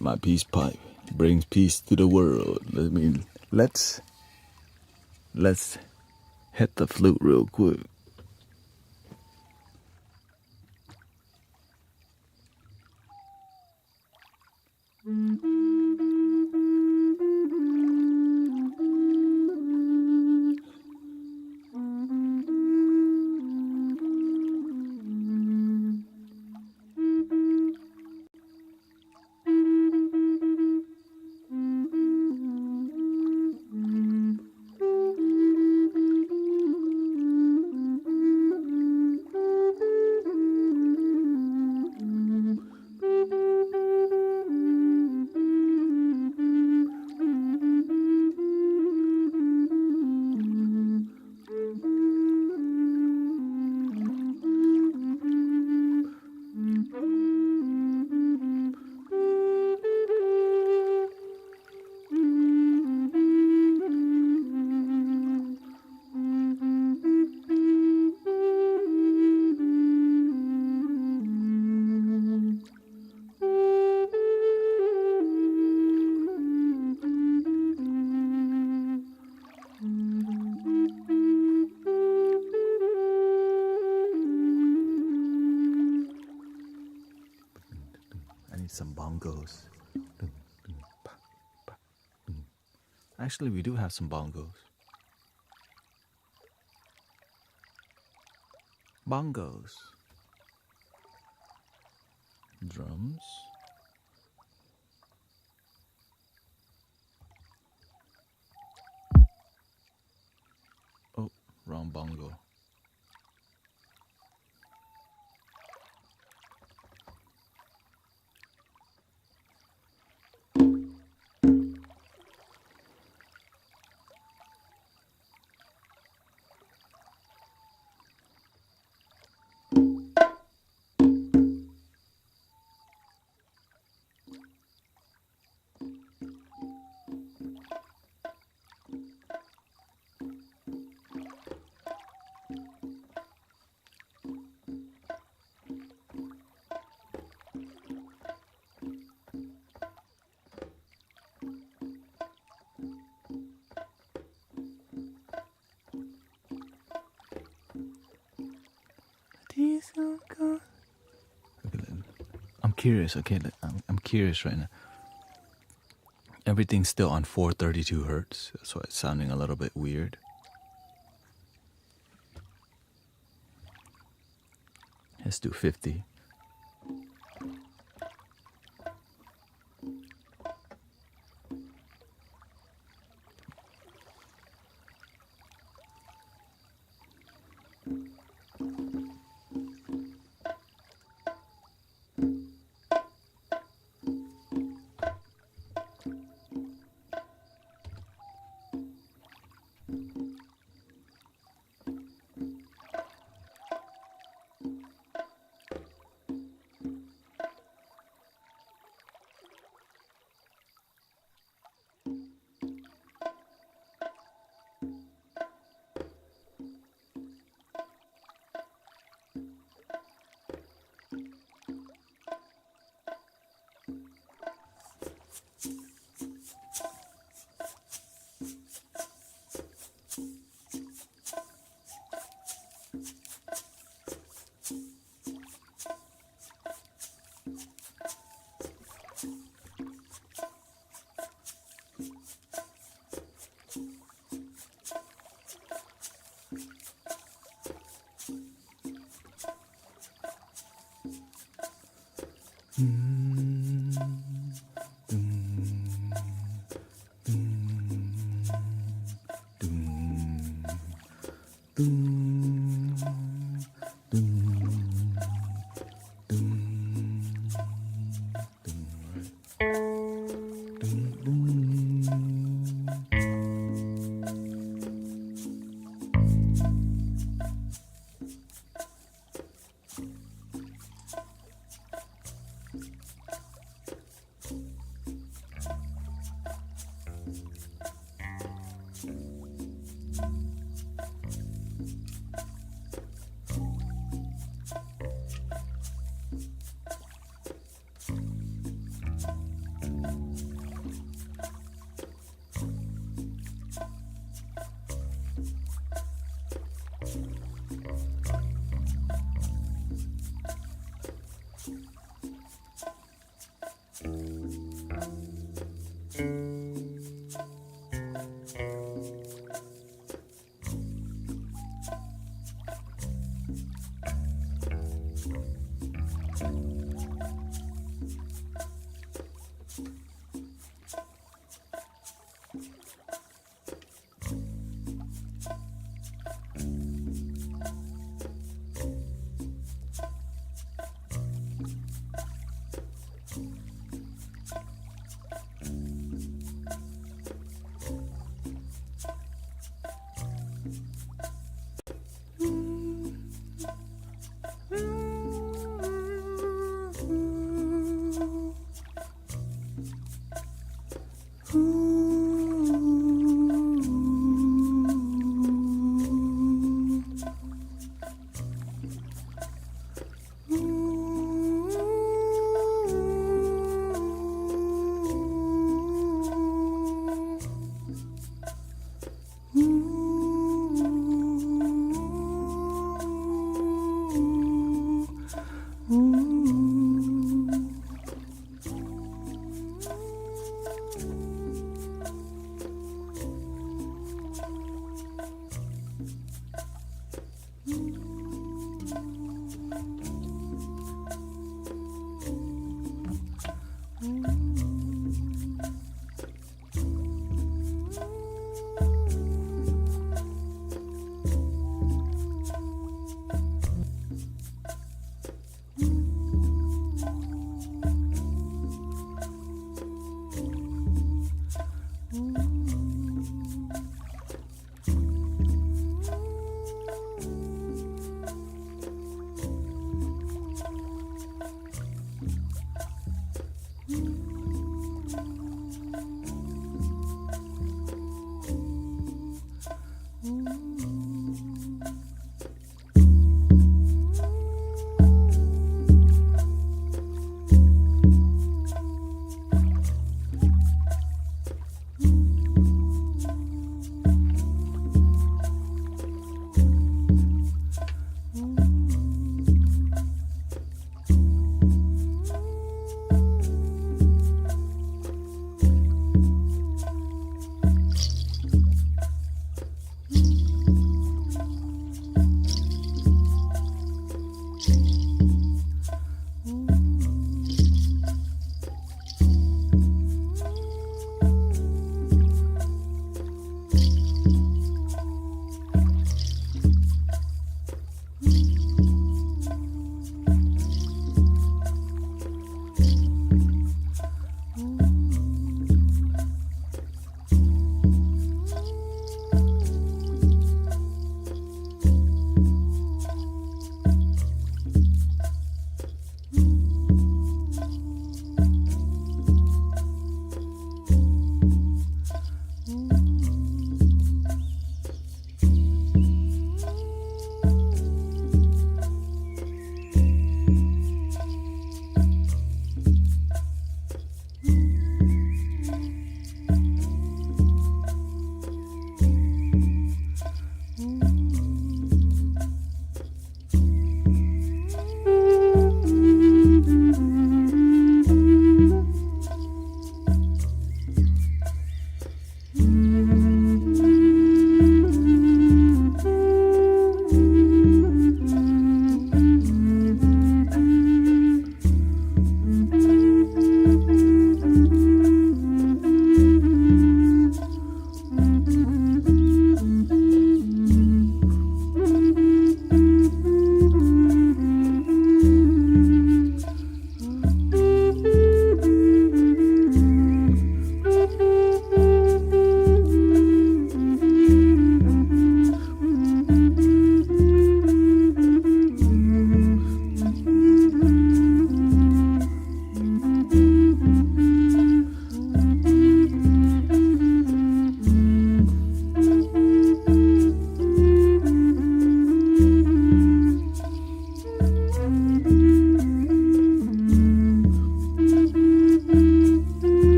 my peace pipe brings peace to the world. I mean, let's hit the flute real quick. need some bongos. Actually, we do have some bongos. Bongos. Drums. Oh, wrong bongo. I'm curious, okay? I'm curious right now. Everything's still on 432 hertz. That's why it's sounding a little bit weird. Let's do 50.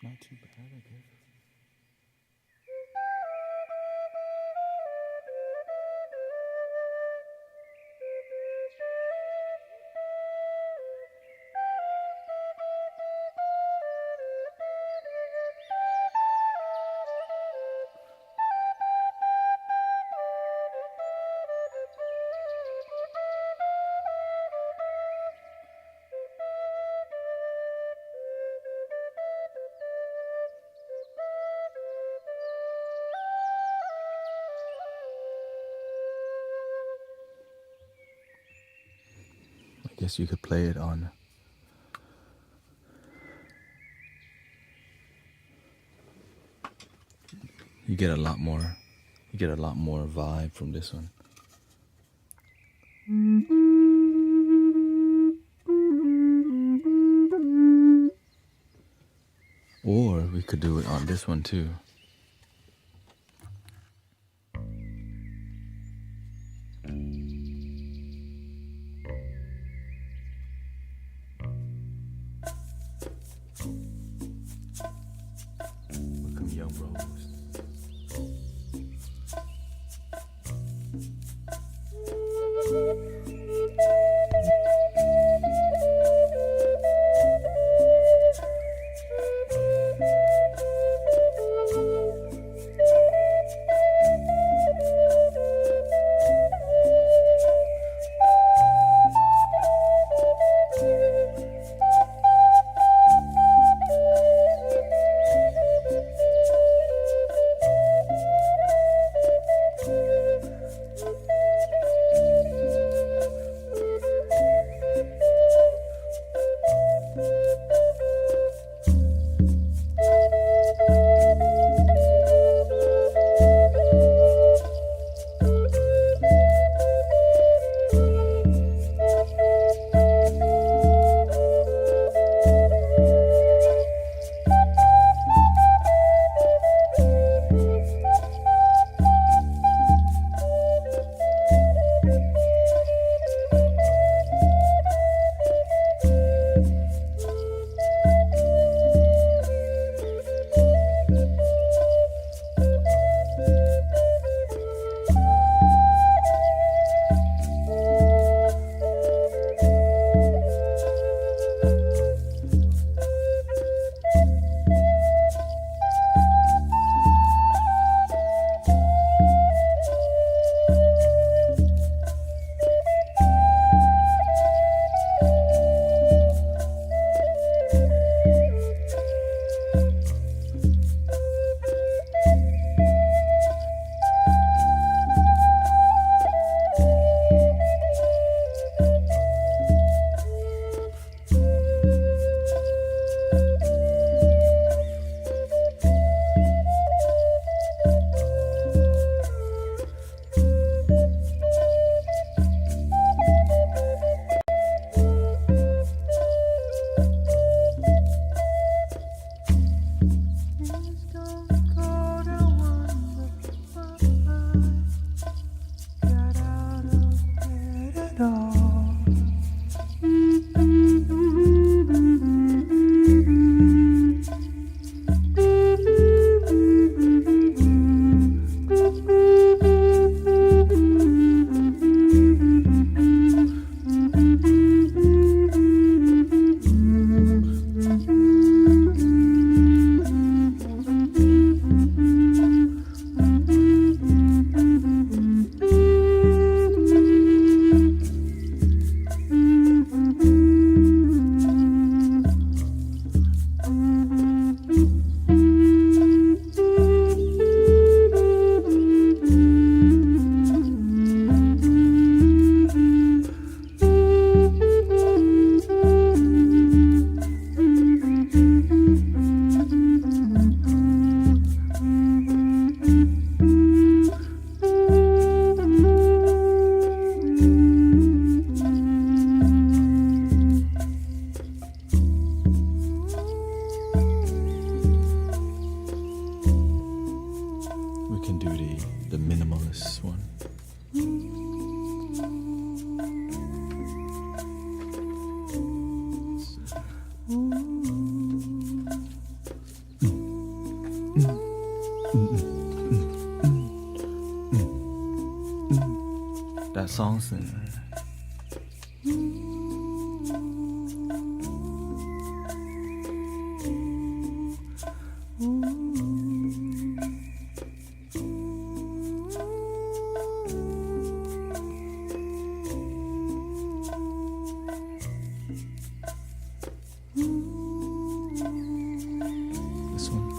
not too bad, I guess. I guess you could play it on. You get a lot more vibe from this one. Or we could do it on this one too. Welcome, young Rose. songs. This one.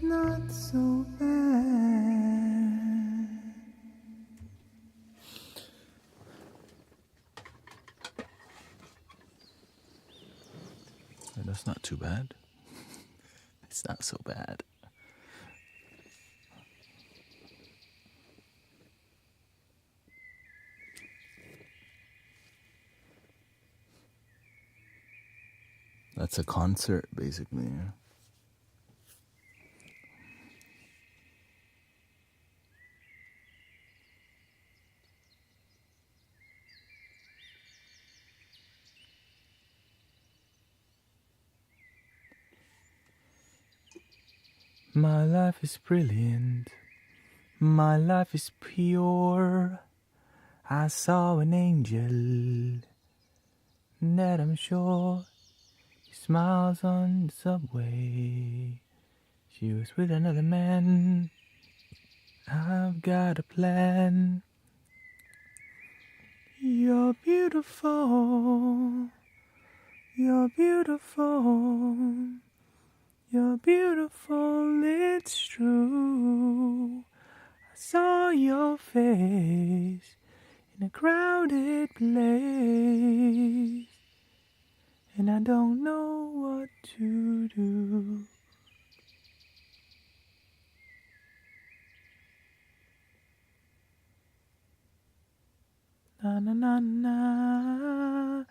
not so bad. that's not too bad. It's not so bad. That's a concert, basically. My life is brilliant. My life is pure. I saw an angel that I'm sure smiles on the subway. She was with another man. I've got a plan. You're beautiful. You're beautiful. You're beautiful, it's true. I saw your face in a crowded place, and I don't know what to do. Na na na na,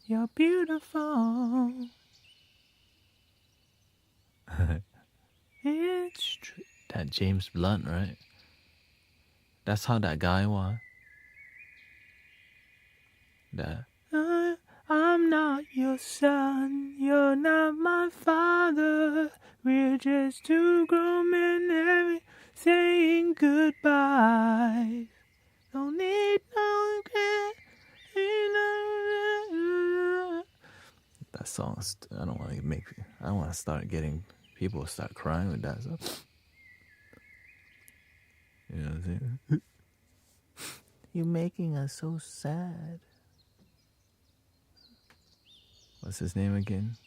you're beautiful. It's true. That James Blunt, right? That's how that guy was. That I'm not your son, you're not my father. We're just two grown men saying goodbye. Don't need no regret. That song, I don't want to make. I want to start getting people start crying with that stuff. You know what I'm saying? You're making us so sad. What's his name again?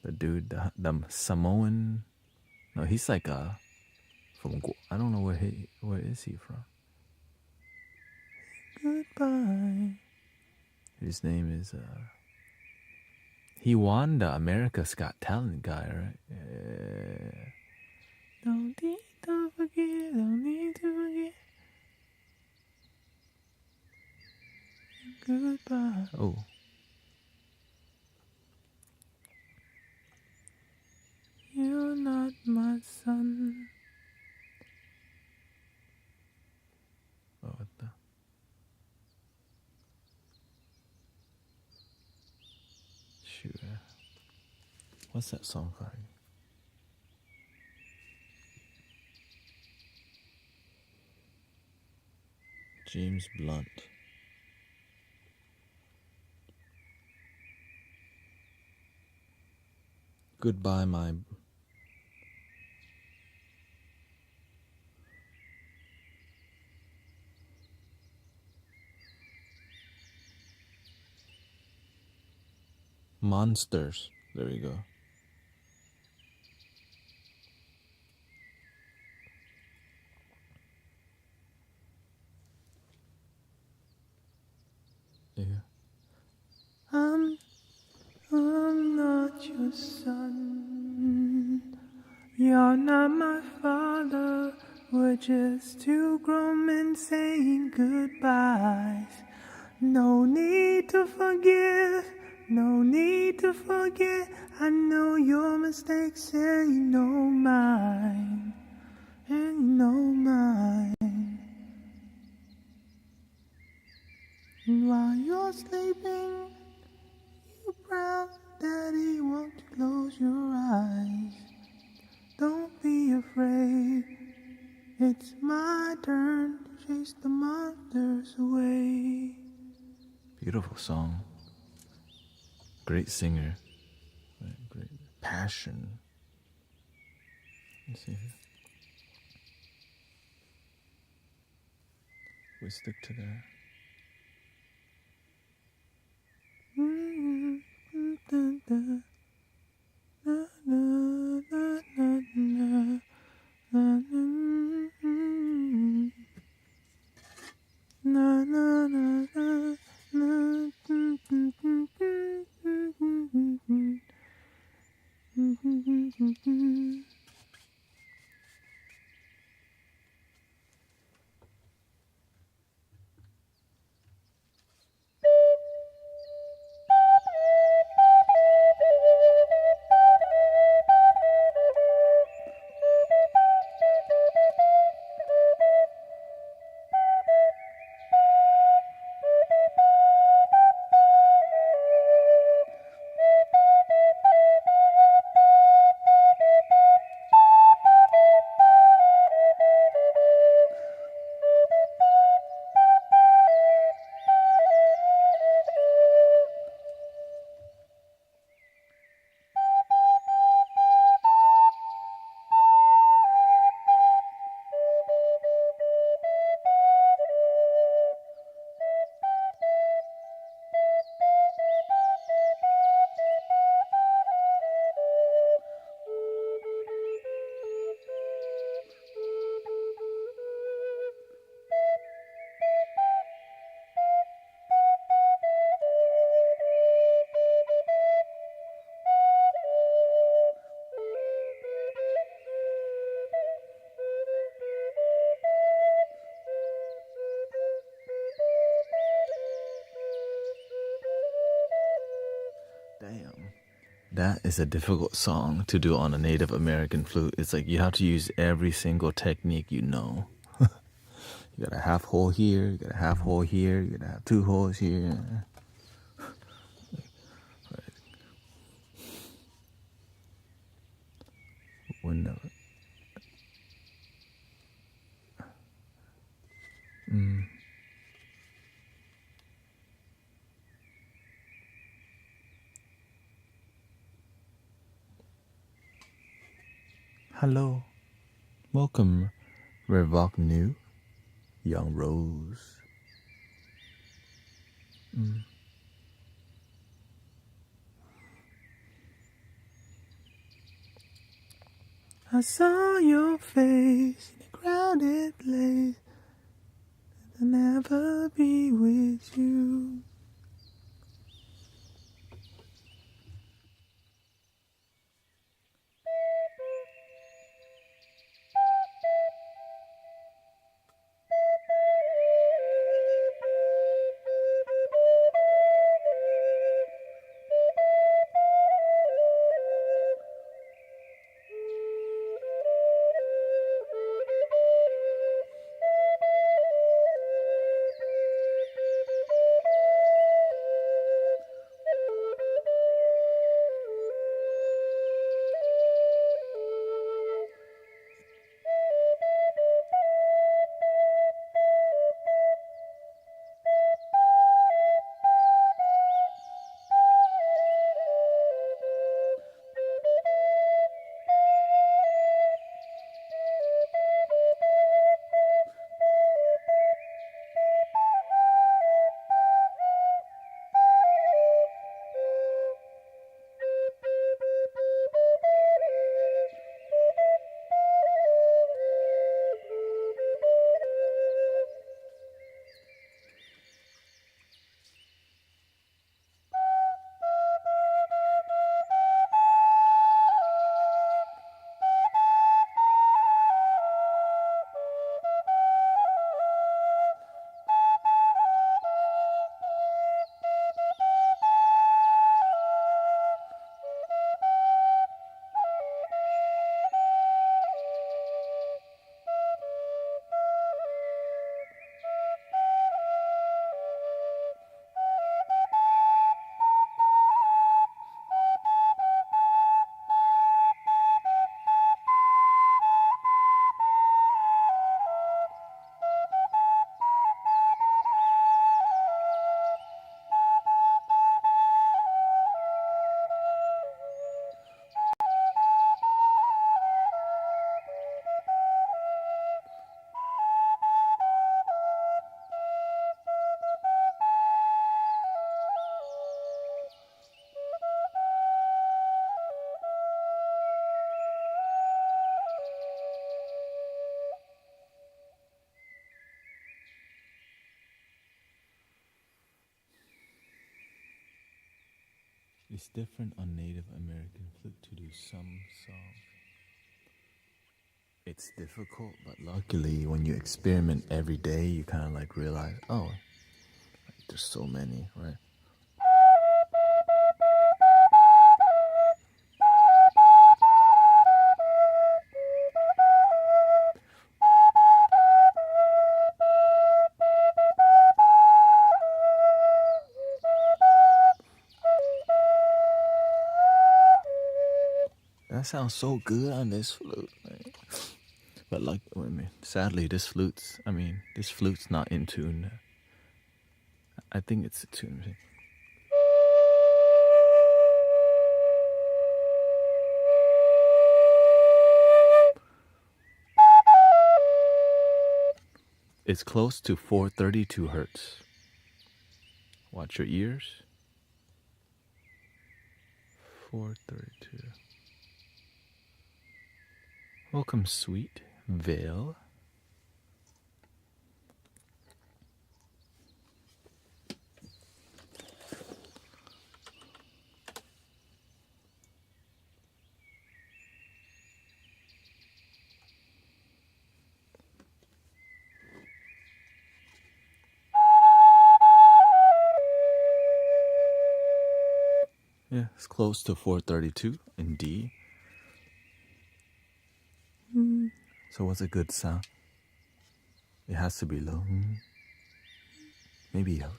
The dude, the Samoan. No, he's like from. I don't know where is he from. Goodbye. His name is he won the America's Got Talent guy, right? Yeah. Don't need to forget, don't need to forget. Goodbye. Oh. You're not my son. Oh, what the? Shoot. What's that song called? James Blunt. Goodbye, my... Monsters. There we go. Yeah. I'm not your son. You're not my father. We're just two grown men saying goodbyes. No need to forgive. No need to forget. I know your mistakes and you know mine. And you know mine. And while you're sleeping, you proud daddy won't you close your eyes. Don't be afraid. It's my turn to chase the monsters away. Beautiful song. Great singer. Great passion. Let's see here. We stick to that. That is a difficult song to do on a Native American flute. It's like you have to use every single technique you know. You got a half hole here, you got a half hole here, you got to have 2 holes here. When Hello, welcome, Revok New, Young Rose. I saw your face in a crowded place, and I'll never be with you. It's different on Native American flute to do some songs. It's difficult, but luckily when you experiment every day, you kind of like realize, oh, like there's so many, right? That sounds so good on this flute, right? But like, I mean, sadly, this flute's not in tune. I think it's a tune. It's close to 432 hertz. Watch your ears. 432. Welcome, sweet Veil. Yeah, it's close to 432 in D. So what's a good sound? It has to be low. Maybe low.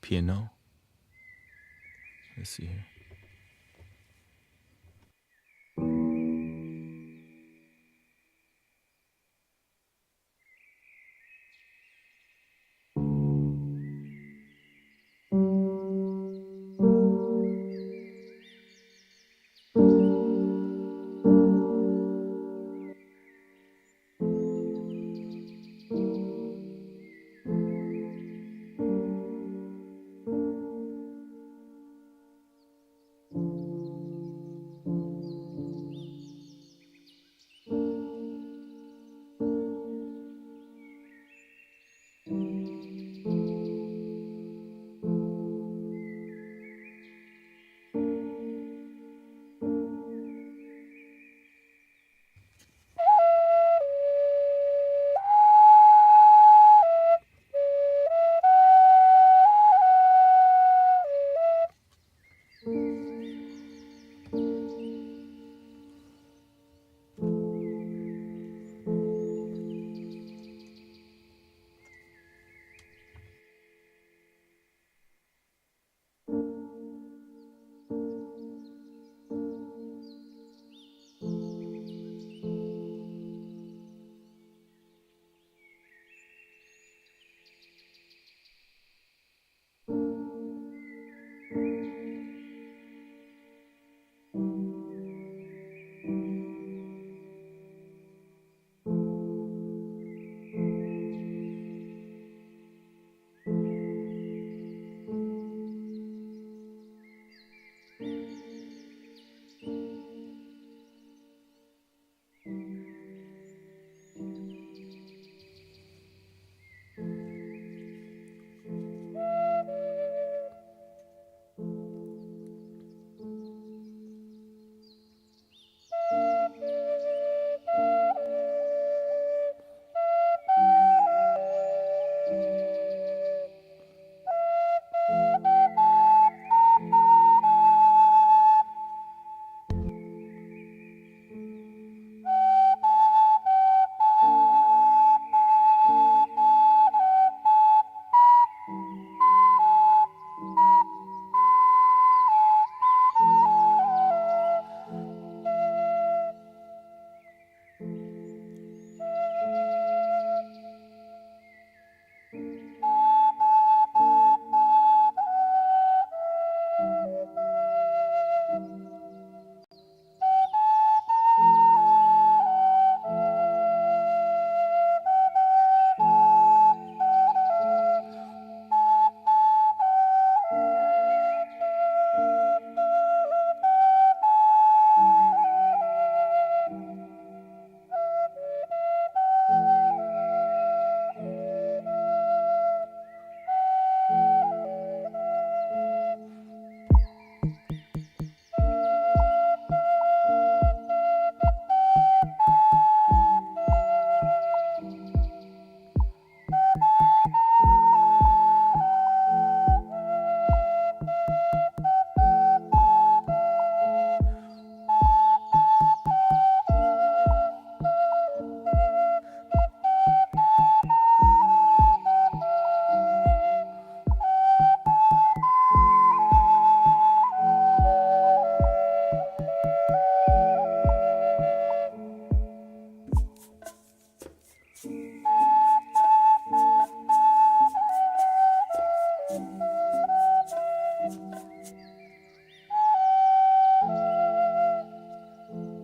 Piano. Let's see here.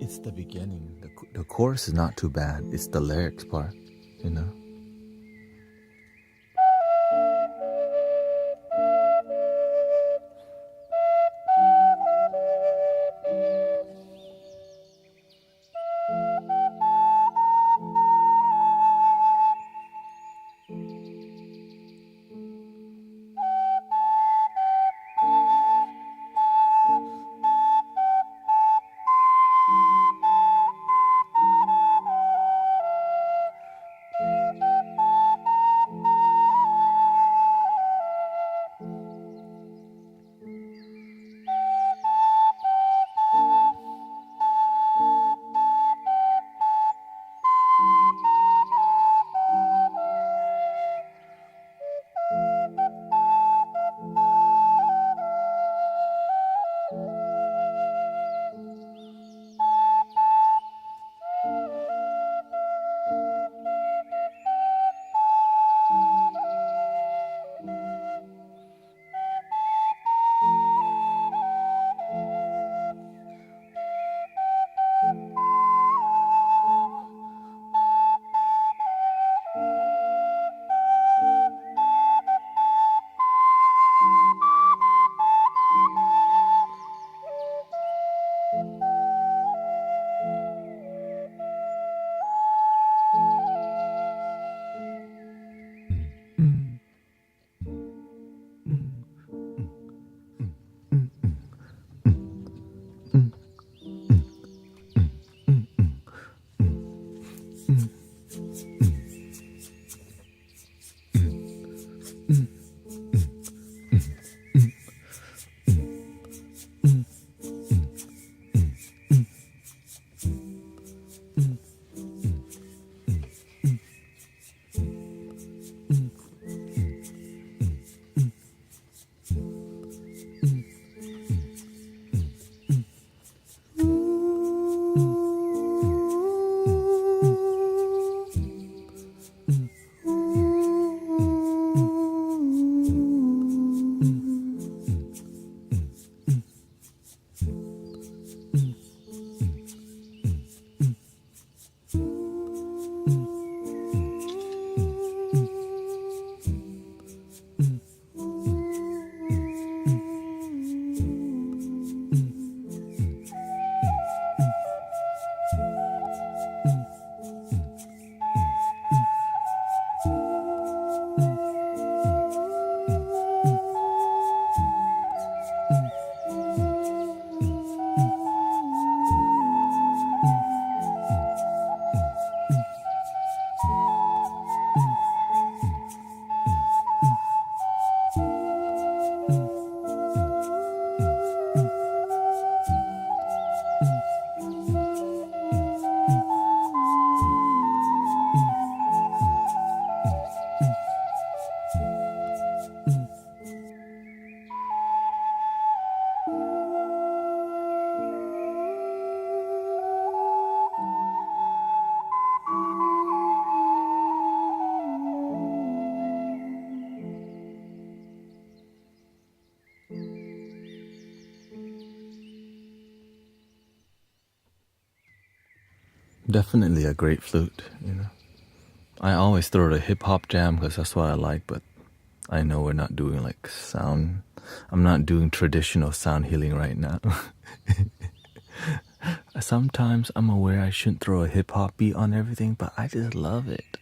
It's the beginning. The chorus is not too bad. It's the lyrics part, you know. Definitely a great flute, you know. I always throw the hip hop jam because that's what I like, but I know we're not doing like sound. I'm not doing traditional sound healing right now. Sometimes I'm aware I shouldn't throw a hip hop beat on everything, but I just love it.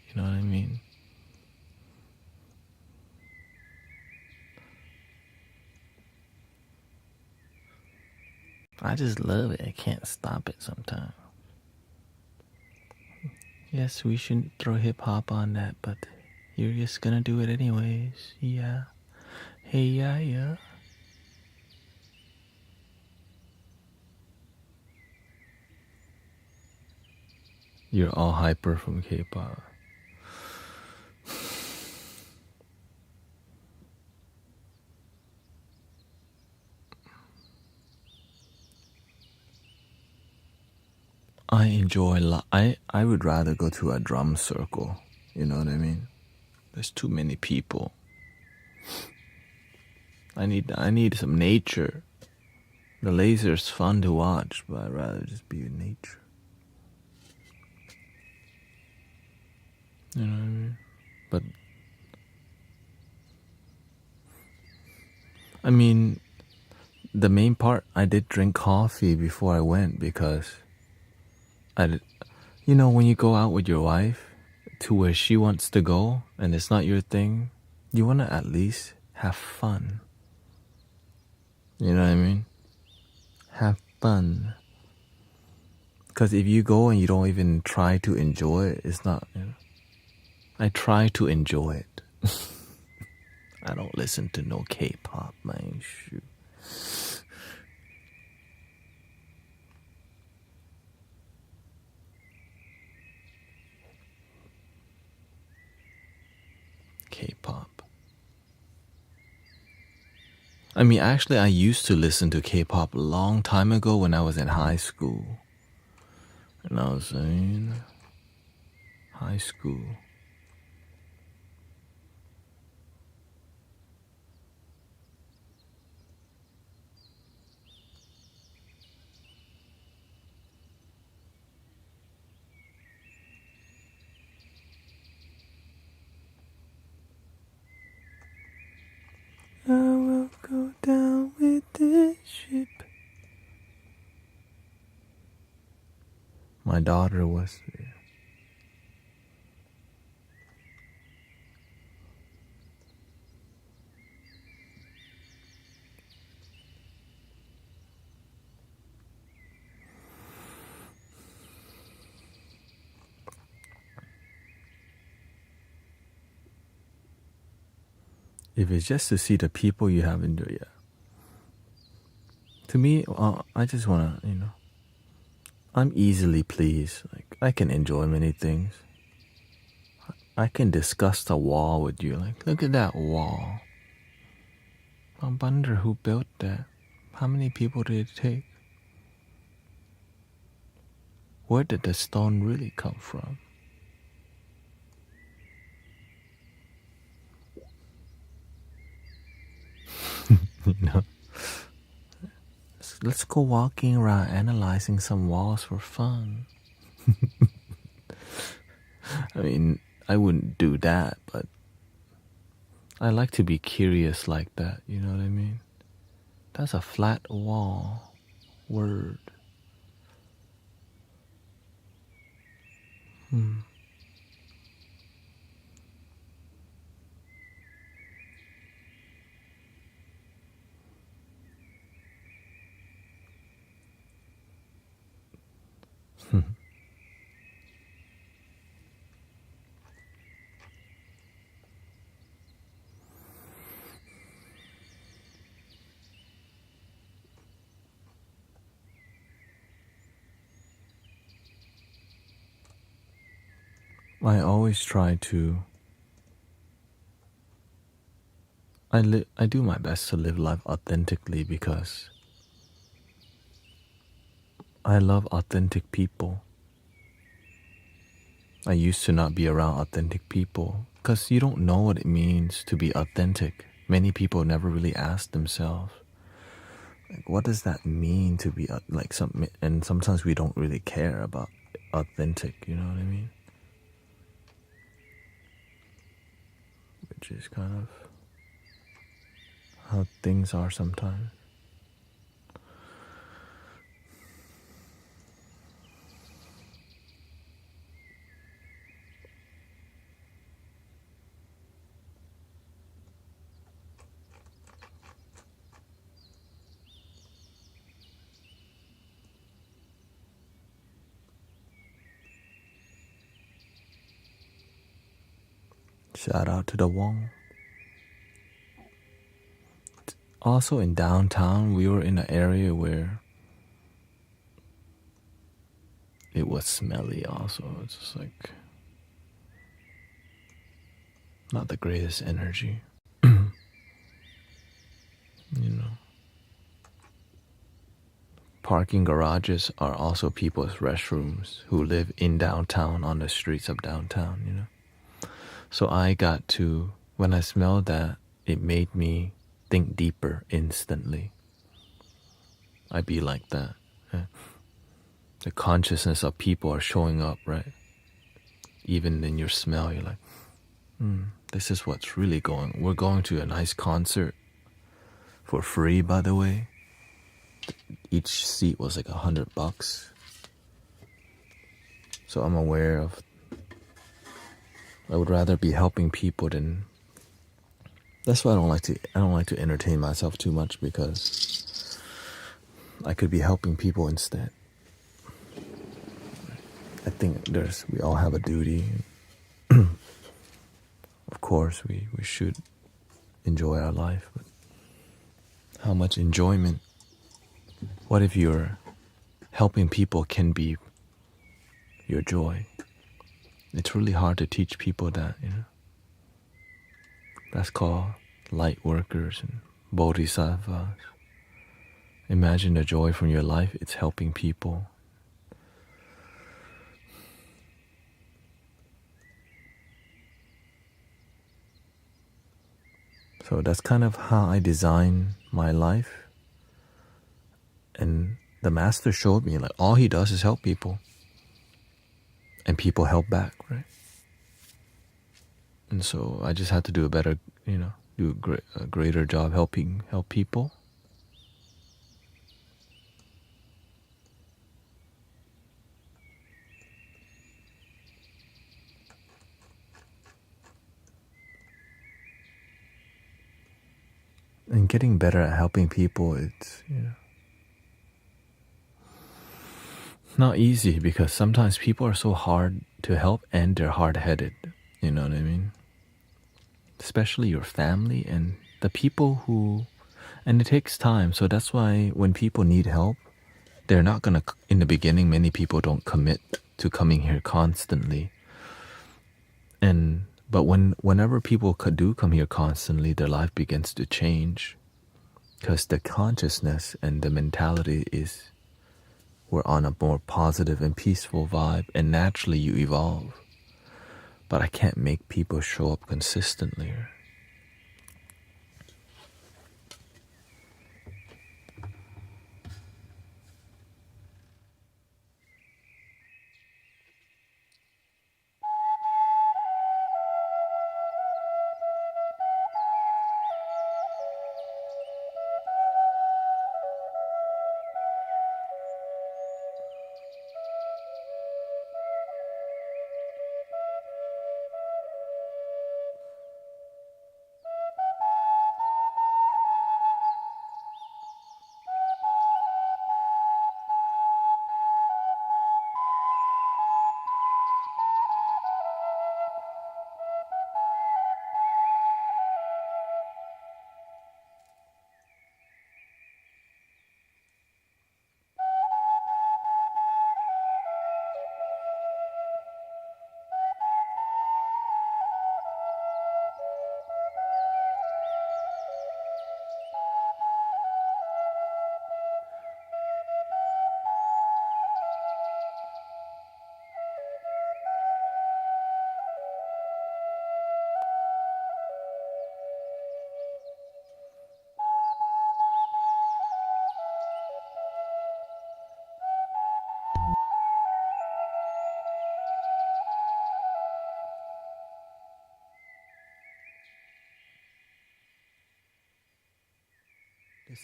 You know what I mean? I just love it. I can't stop it sometimes. Yes, we shouldn't throw hip hop on that, but you're just gonna do it anyways. Yeah. Hey, yeah, yeah. You're all hyper from K-pop. I enjoy I would rather go to a drum circle. You know what I mean? There's too many people. I need some nature. The laser's fun to watch, but I'd rather just be in nature. You know what I mean? But I mean, the main part, I did drink coffee before I went because you know, when you go out with your wife to where she wants to go and it's not your thing, you want to at least have fun. You know what I mean? Have fun. Because if you go and you don't even try to enjoy it, it's not, you know. I try to enjoy it. I don't listen to no K-pop, man. Shoot. K-pop. I mean, actually, I used to listen to K-pop a long time ago when I was in high school. And I was in high school. I will go down with this ship. My daughter was there. If it's just to see the people you have in there, yeah. To me, I just wanna, you know, I'm easily pleased. Like, I can enjoy many things. I can discuss the wall with you. Like, look at that wall. I wonder who built that. How many people did it take? Where did the stone really come from? You know? Let's go walking around analyzing some walls for fun. I mean, I wouldn't do that, but I like to be curious like that, you know what I mean? That's a flat wall. Word. I always try to. I do my best to live life authentically because I love authentic people. I used to not be around authentic people because you don't know what it means to be authentic. Many people never really ask themselves, Like, what does that mean to be like some? And sometimes we don't really care about authentic. You know what I mean? Which is kind of how things are sometimes. Shout out to the Wong. Also in downtown, we were in an area where it was smelly also. It's just like not the greatest energy. You know. Parking garages are also people's restrooms who live in downtown on the streets of downtown, you know. So I got to, when I smelled that, it made me think deeper instantly. I'd be like that. Yeah. The consciousness of people are showing up, right? Even in your smell, you're like, this is what's really going. We're going to a nice concert for free, by the way. Each seat was like $100. So I'm aware of, I would rather be helping people than, that's why I don't like to entertain myself too much, because I could be helping people instead. I think we all have a duty. Of course, we should enjoy our life, but how much enjoyment? What if you're helping people can be your joy? It's really hard to teach people that, you know. That's called light workers and bodhisattvas. Imagine the joy from your life, it's helping people. So that's kind of how I design my life. And the master showed me, like, all he does is help people. And people help back, right? And so I just had to do a better, you know, do a greater job help people. And getting better at helping people, it's, you know, not easy, because sometimes people are so hard to help and they're hard-headed. You know what I mean? Especially your family and the people who, and it takes time. So that's why when people need help, they're not gonna, in the beginning, many people don't commit to coming here constantly. But whenever people do come here constantly, their life begins to change, because the consciousness and the mentality is, we're on a more positive and peaceful vibe, and naturally you evolve. But I can't make people show up consistently.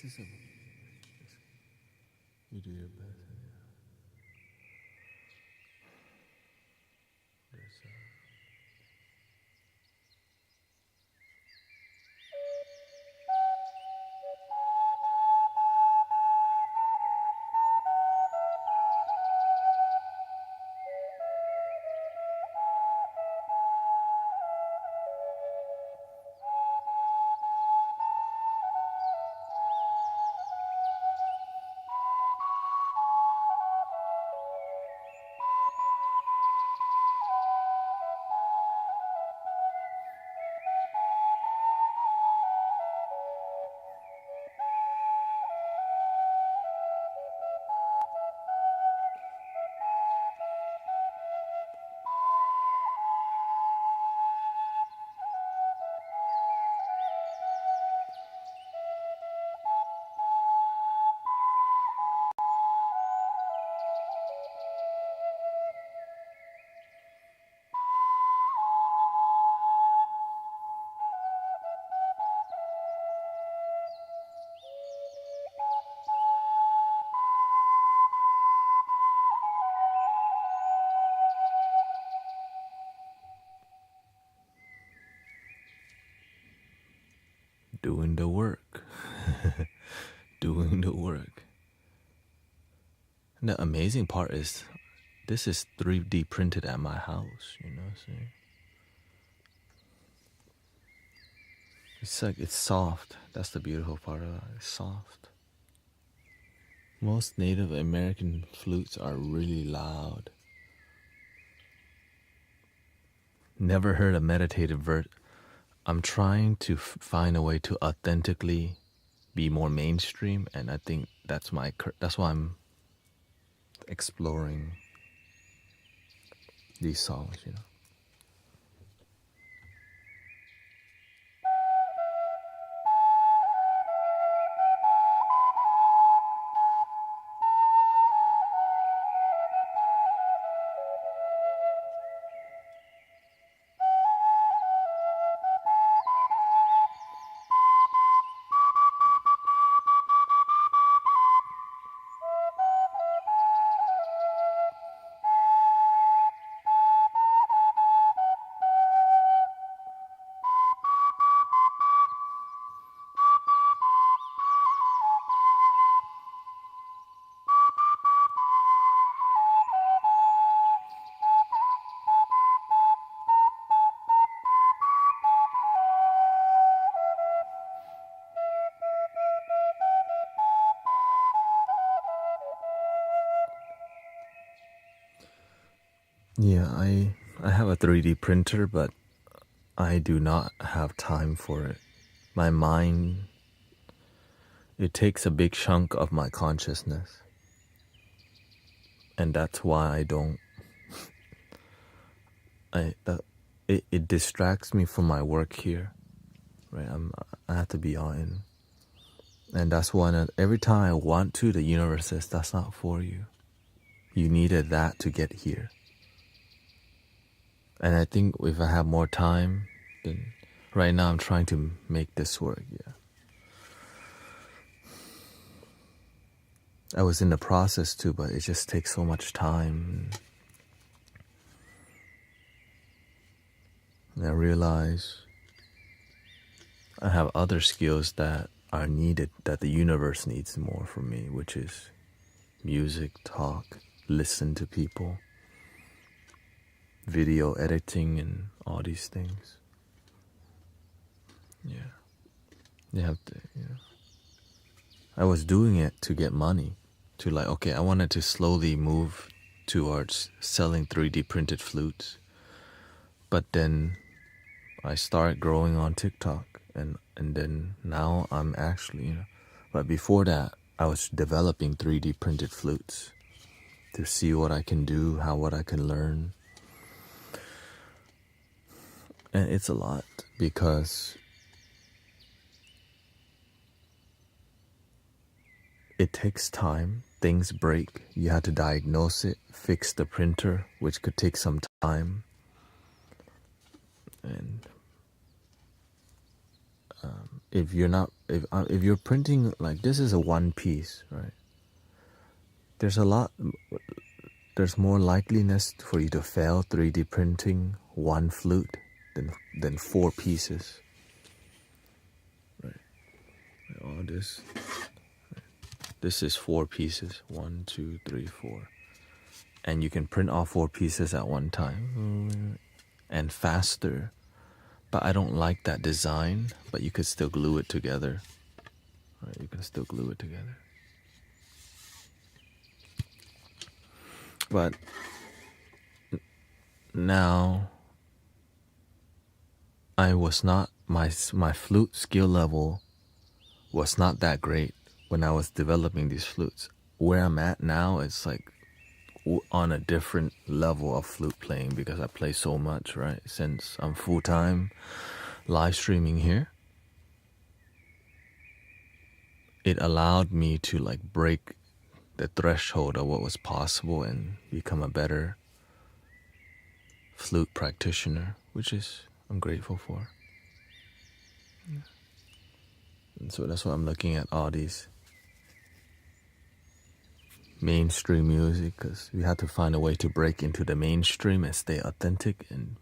is a... You do your best. Doing the work. Doing the work. And the amazing part is this is 3D printed at my house, you know what I'm saying? It's like, it's soft. That's the beautiful part of it. It's soft. Most Native American flutes are really loud. Never heard a meditative verse. I'm trying to find a way to authentically be more mainstream, and I think that's why I'm exploring these songs, you know. Yeah, I have a 3D printer, but I do not have time for it. My mind, it takes a big chunk of my consciousness. And that's why I don't, it distracts me from my work here, right? I have to be on. And that's why every time I want to, the universe says, that's not for you. You needed that to get here. And I think if I have more time, then right now I'm trying to make this work, yeah. I was in the process too, but it just takes so much time. And I realize I have other skills that are needed, that the universe needs more from me, which is music, talk, listen to people, video editing, and all these things. Yeah. You have to, yeah. I was doing it to get money, to like, okay, I wanted to slowly move towards selling 3D printed flutes. But then I started growing on TikTok, and then now I'm actually, you know, but before that, I was developing 3D printed flutes to see what I can do, what I can learn. And it's a lot because it takes time. Things break. You have to diagnose it, fix the printer, which could take some time. And if you're printing, like, this is a one piece, right? There's more likeliness for you to fail 3D printing one flute than four pieces, right? All this is four pieces, 1, 2, 3, 4, and you can print all four pieces at one time and faster. But I don't like that design, but you could still glue it together, right? You can still glue it together. But now I was not, my flute skill level was not that great when I was developing these flutes. Where I'm at now, it's like on a different level of flute playing because I play so much, right? Since I'm full-time live streaming here, it allowed me to like break the threshold of what was possible and become a better flute practitioner, which is I'm grateful for. And so that's why I'm looking at all these mainstream music, because we have to find a way to break into the mainstream and stay authentic and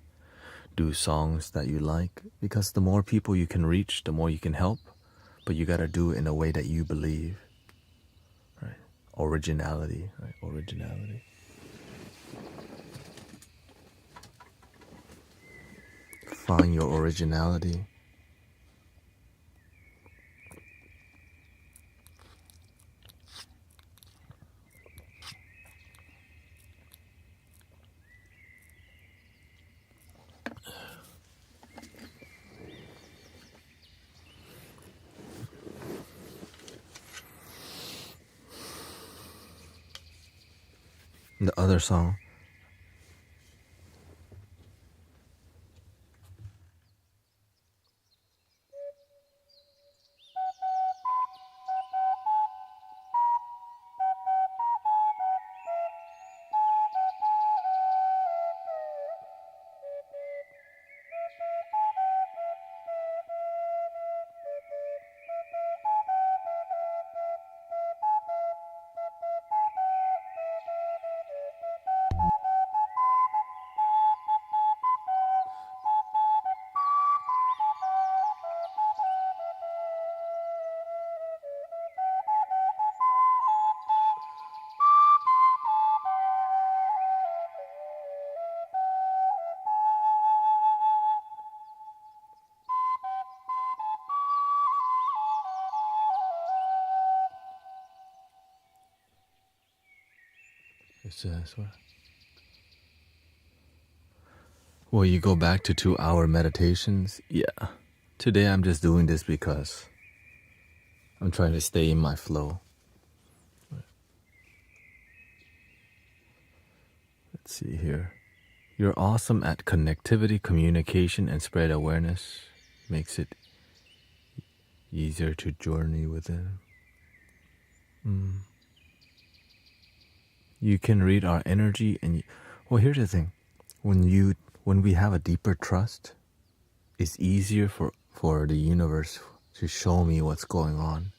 do songs that you like, because the more people you can reach, the more you can help, but you gotta do it in a way that you believe, right? Originality, right? Originality. Find your originality. The other song, it says, will you go back to 2-hour meditations? Yeah. Today I'm just doing this because I'm trying to stay in my flow. Let's see here. You're awesome at connectivity, communication, and spread awareness. Makes it easier to journey within. You can read our energy, and well, here's the thing: when we have a deeper trust, it's easier for the universe to show me what's going on,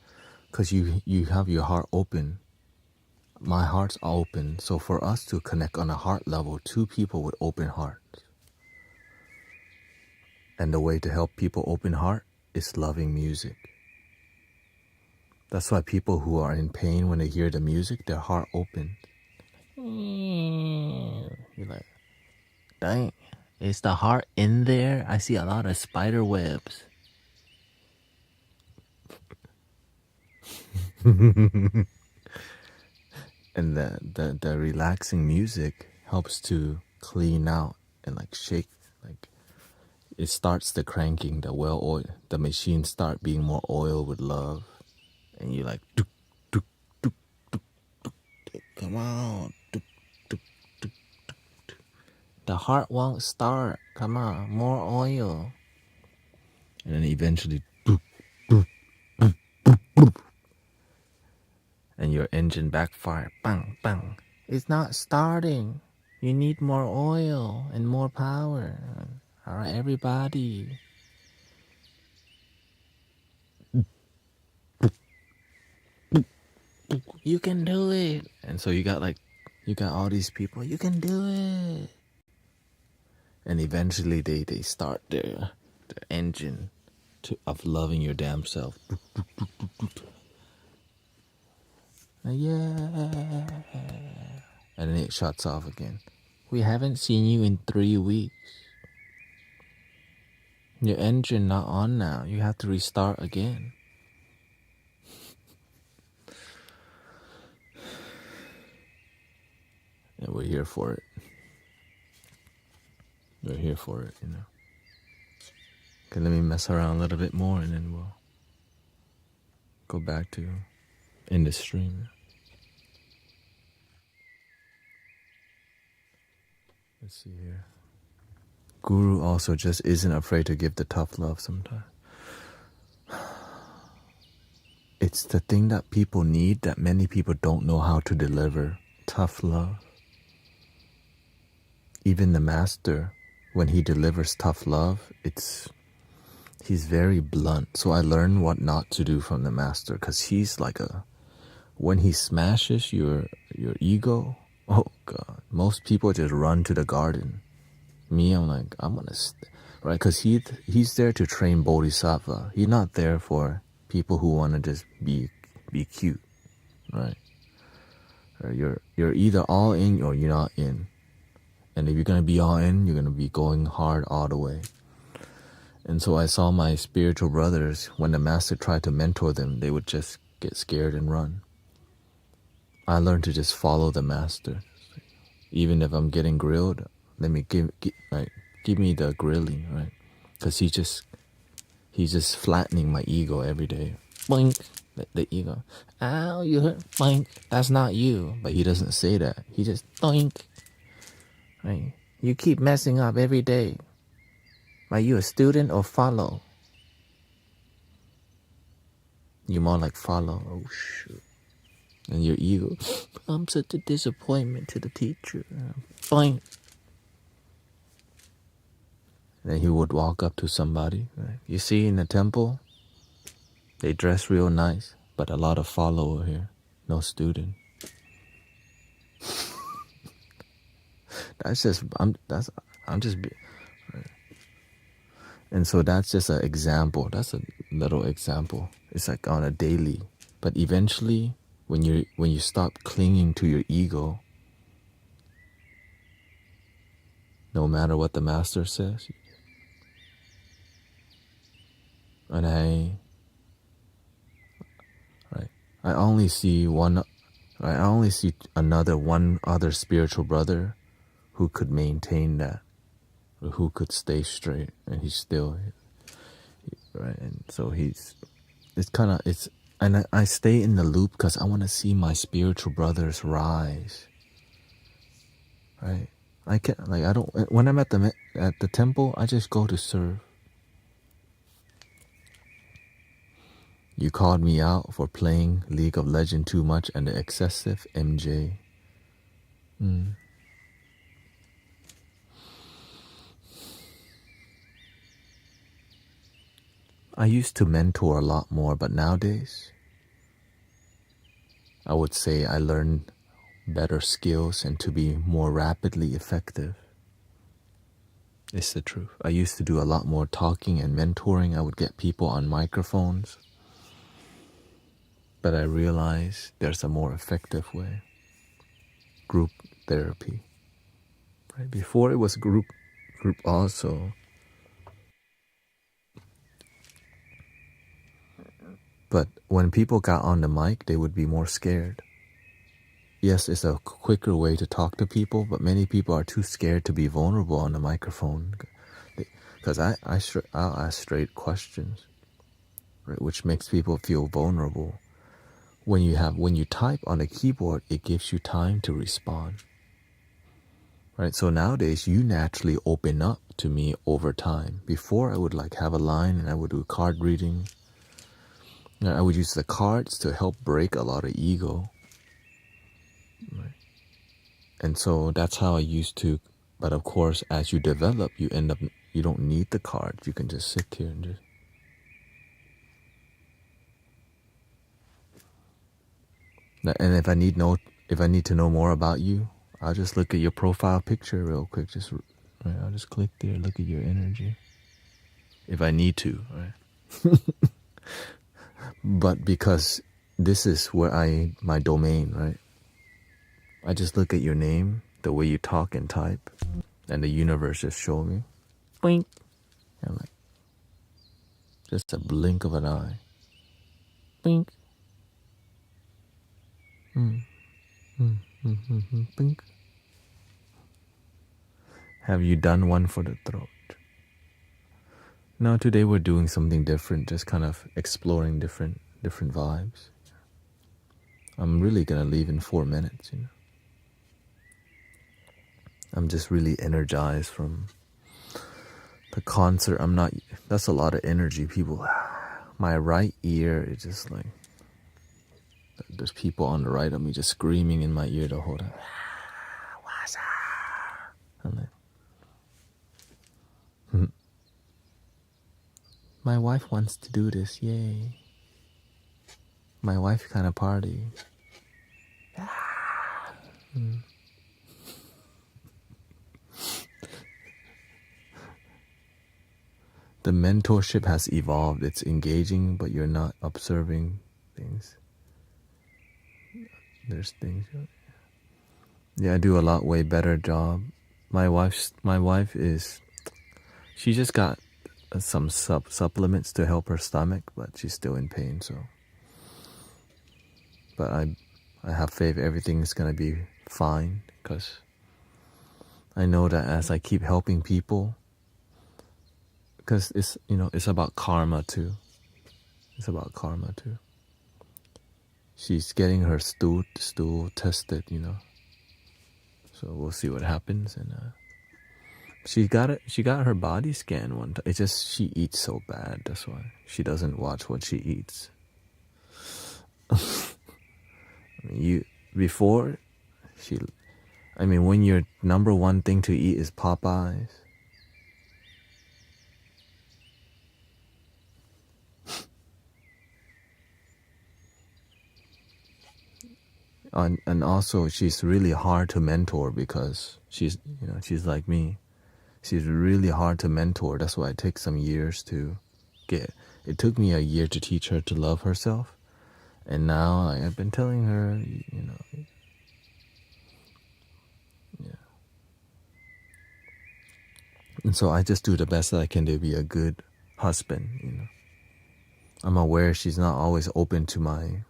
because you have your heart open. My heart's open, so for us to connect on a heart level, two people with open hearts. And the way to help people open heart is loving music. That's why people who are in pain, when they hear the music, their heart opens. You're like, dang, is the heart in there? I see a lot of spider webs. And the relaxing music helps to clean out and like shake, like it starts the cranking, the machine start being more oil with love, and you like, tuk, tuk, tuk, tuk, tuk, tuk, come on, tuk, tuk, tuk, tuk, tuk. The heart won't start. Come on, more oil, and then eventually, tuk, tuk, tuk, tuk, tuk, and your engine backfire. Bang, bang. It's not starting. You need more oil and more power. All right, everybody. You can do it. And so you got all these people, you can do it. And eventually they start their engine of loving your damn self. Yeah. And then it shuts off again. We haven't seen you in 3 weeks. Your engine not on now. You have to restart again. And we're here for it. We're here for it, you know. Okay, let me mess around a little bit more and then we'll go back to in the stream. Let's see here. Guru also just isn't afraid to give the tough love sometimes. It's the thing that people need that many people don't know how to deliver. Tough love. Even the master, when he delivers tough love, he's very blunt. So I learned what not to do from the master, because he's like when he smashes your ego, oh God, most people just run to the garden. Me, I'm like, I'm gonna, right? Because he's there to train bodhisattva. He's not there for people who want to just be cute, right? Or you're either all in or you're not in. And if you're gonna be all in, you're gonna be going hard all the way. And so I saw my spiritual brothers, when the master tried to mentor them, they would just get scared and run. I learned to just follow the master. Even if I'm getting grilled, let me give me the grilling, right? Because he's just flattening my ego every day. Boink, the ego. Ow, you hurt. Boink, that's not you. But he doesn't say that. He just boink. Right? You keep messing up every day. Are you a student or follow? You're more like follow. Oh shoot. And your ego, I'm such a disappointment to the teacher. Boink. Then he would walk up to somebody. Right? You see in the temple, they dress real nice, but a lot of follower here, no student. That's just right. And so that's just an example. That's a little example. It's like on a daily. But eventually, when you stop clinging to your ego, no matter what the master says, and I only see one other spiritual brother who could maintain that, or who could stay straight, and he's still right. And so and I stay in the loop because I want to see my spiritual brothers rise. Right? I don't. When I'm at the temple, I just go to serve. You called me out for playing League of Legends too much and the excessive MJ. I used to mentor a lot more, but nowadays, I would say I learned better skills and to be more rapidly effective. It's the truth. I used to do a lot more talking and mentoring. I would get people on microphones. But I realized there's a more effective way. Group therapy. Right? Before it was group also. But when people got on the mic, they would be more scared. Yes, it's a quicker way to talk to people, but many people are too scared to be vulnerable on the microphone. Because I'll ask straight questions, right, which makes people feel vulnerable. When you type on a keyboard, it gives you time to respond. Right? So nowadays, you naturally open up to me over time. Before, I would have a line and I would do card reading. And I would use the cards to help break a lot of ego. Right? And so that's how I used to. But of course, as you develop, you don't need the cards. You can just sit here and just. And if I need to know more about you, I'll just look at your profile picture real quick. Right, I'll just click there, look at your energy. If I need to, right? But because this is where my domain, right? I just look at your name, the way you talk and type, and the universe just show me. Boink. And like, just a blink of an eye. Blink. Blink. Have you done one for the throat? No, today we're doing something different, just kind of exploring different vibes. I'm really gonna leave in 4 minutes, you know. I'm just really energized from the concert. That's a lot of energy. People, my right ear is just like, there's people on the right of me just screaming in my ear the whole time. I'm like, my wife wants to do this, yay. My wife kind of party. The mentorship has evolved. It's engaging, but you're not observing things. There's things. Yeah, I do a lot way better job. My wife is, she just got some supplements to help her stomach, but she's still in pain. So, but I have faith everything's gonna be fine, because I know that as I keep helping people, because it's about karma too. It's about karma too. She's getting her stool tested, you know. So we'll see what happens. And she got her body scan one time. It's just she eats so bad. That's why she doesn't watch what she eats. I mean, when your number one thing to eat is Popeyes. And also she's really hard to mentor because she's like me. She's really hard to mentor. That's why it takes some years to get. It took me a year to teach her to love herself. And now I've been telling her, yeah. And so I just do the best that I can to be a good husband, you know. I'm aware she's not always open to my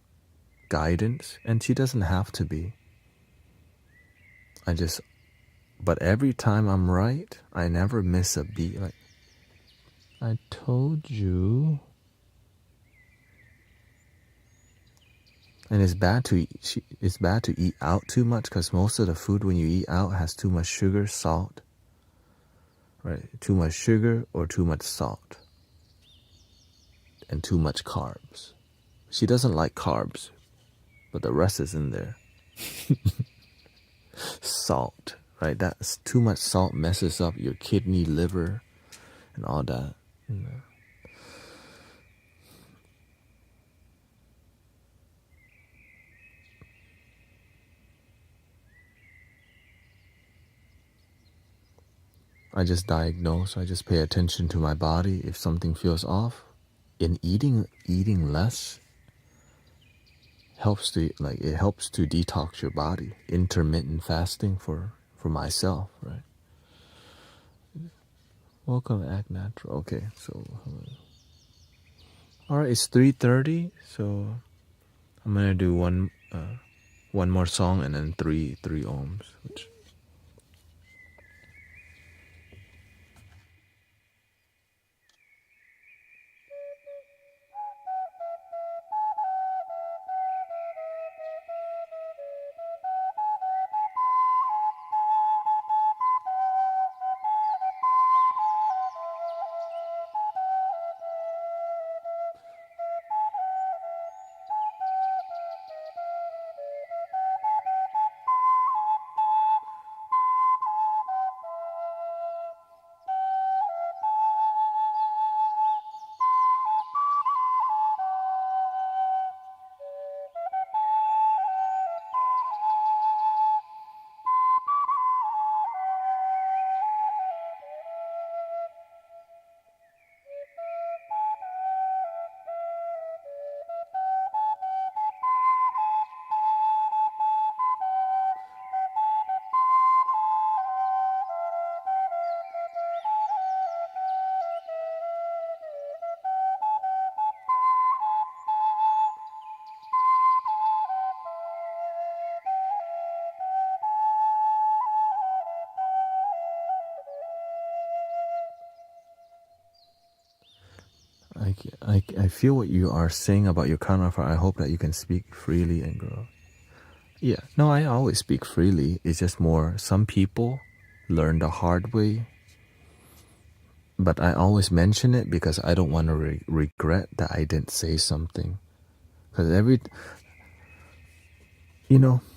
guidance, and she doesn't have to be. But every time I'm right, I never miss a beat. Like, I told you. And it's bad to eat out too much, because most of the food when you eat out has too much sugar, salt. Right? Too much sugar or too much salt. And too much carbs. She doesn't like carbs, but the rest is in there. Salt, right? That's too much salt messes up your kidney, liver, and all that. You know. I just diagnose. I just pay attention to my body. If something feels off, in eating less helps to detox your body. Intermittent fasting for myself, right? Welcome, Act Natural. Okay, so all right, it's 3:30, so I'm gonna do one more song and then three ohms, which. I feel what you are saying about your counterpart. I hope that you can speak freely and grow. Yeah, no, I always speak freely. It's just more, some people learn the hard way. But I always mention it because I don't want to regret that I didn't say something. Because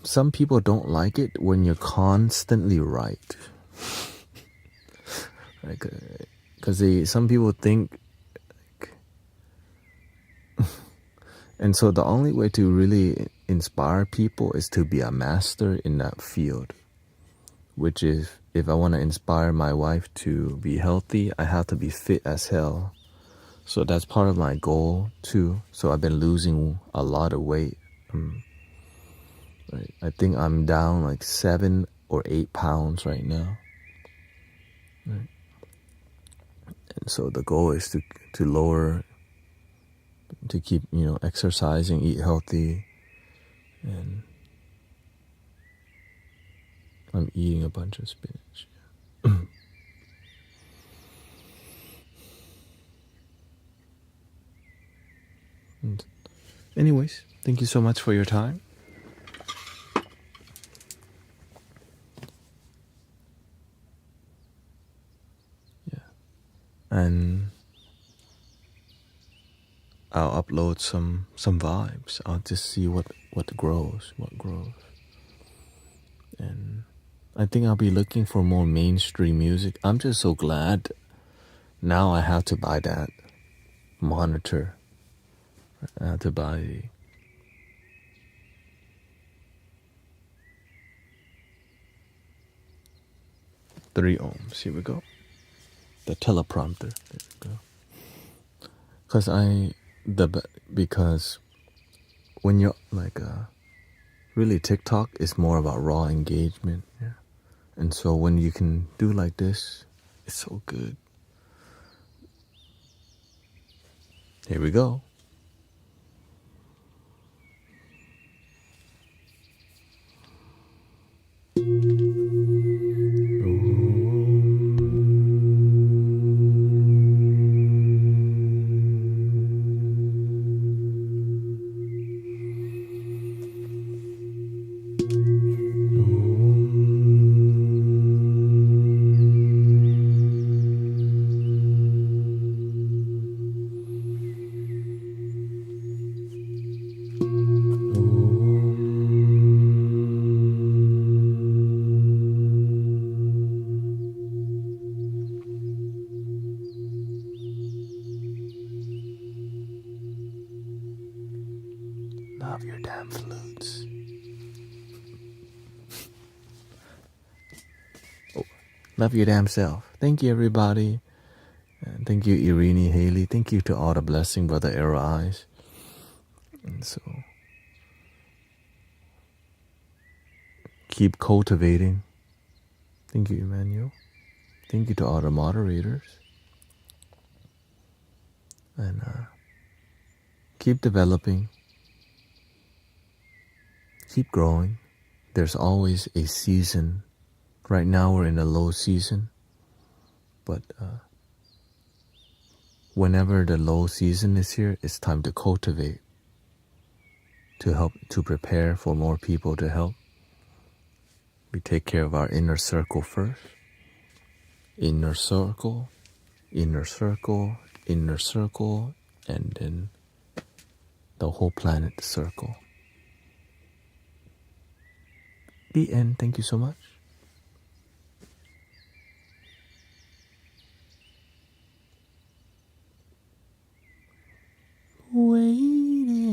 some people don't like it when you're constantly right. Because some people think, and so the only way to really inspire people is to be a master in that field. Which is, if I want to inspire my wife to be healthy, I have to be fit as hell. So that's part of my goal too. So I've been losing a lot of weight. Right. I think I'm down like 7 or 8 pounds right now. Right. And so the goal is to lower, to keep, exercising, eat healthy, and I'm eating a bunch of spinach. And anyways, thank you so much for your time. Yeah. And I'll upload some vibes. I'll just see what grows. And I think I'll be looking for more mainstream music. I'm just so glad now I have to buy that monitor. I have to buy 3 ohms. Here we go. The teleprompter. There we go. Because when you're like really TikTok is more about raw engagement. Yeah. And so when you can do like this, it's so good. Here we go. Love your damn flutes. Oh, love your damn self. Thank you, everybody. And thank you, Irene, Haley. Thank you to all the blessing, Brother Arrow Eyes. And so, keep cultivating. Thank you, Emmanuel. Thank you to all the moderators. And keep developing. Keep growing. There's always a season. Right now we're in a low season. But whenever the low season is here, it's time to cultivate. To help, to prepare for more people to help. We take care of our inner circle first. Inner circle, inner circle, inner circle, and then the whole planet circle. The end. Thank you so much. Waiting.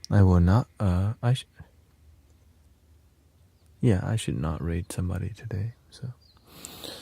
I will not. I should not raid somebody today. So.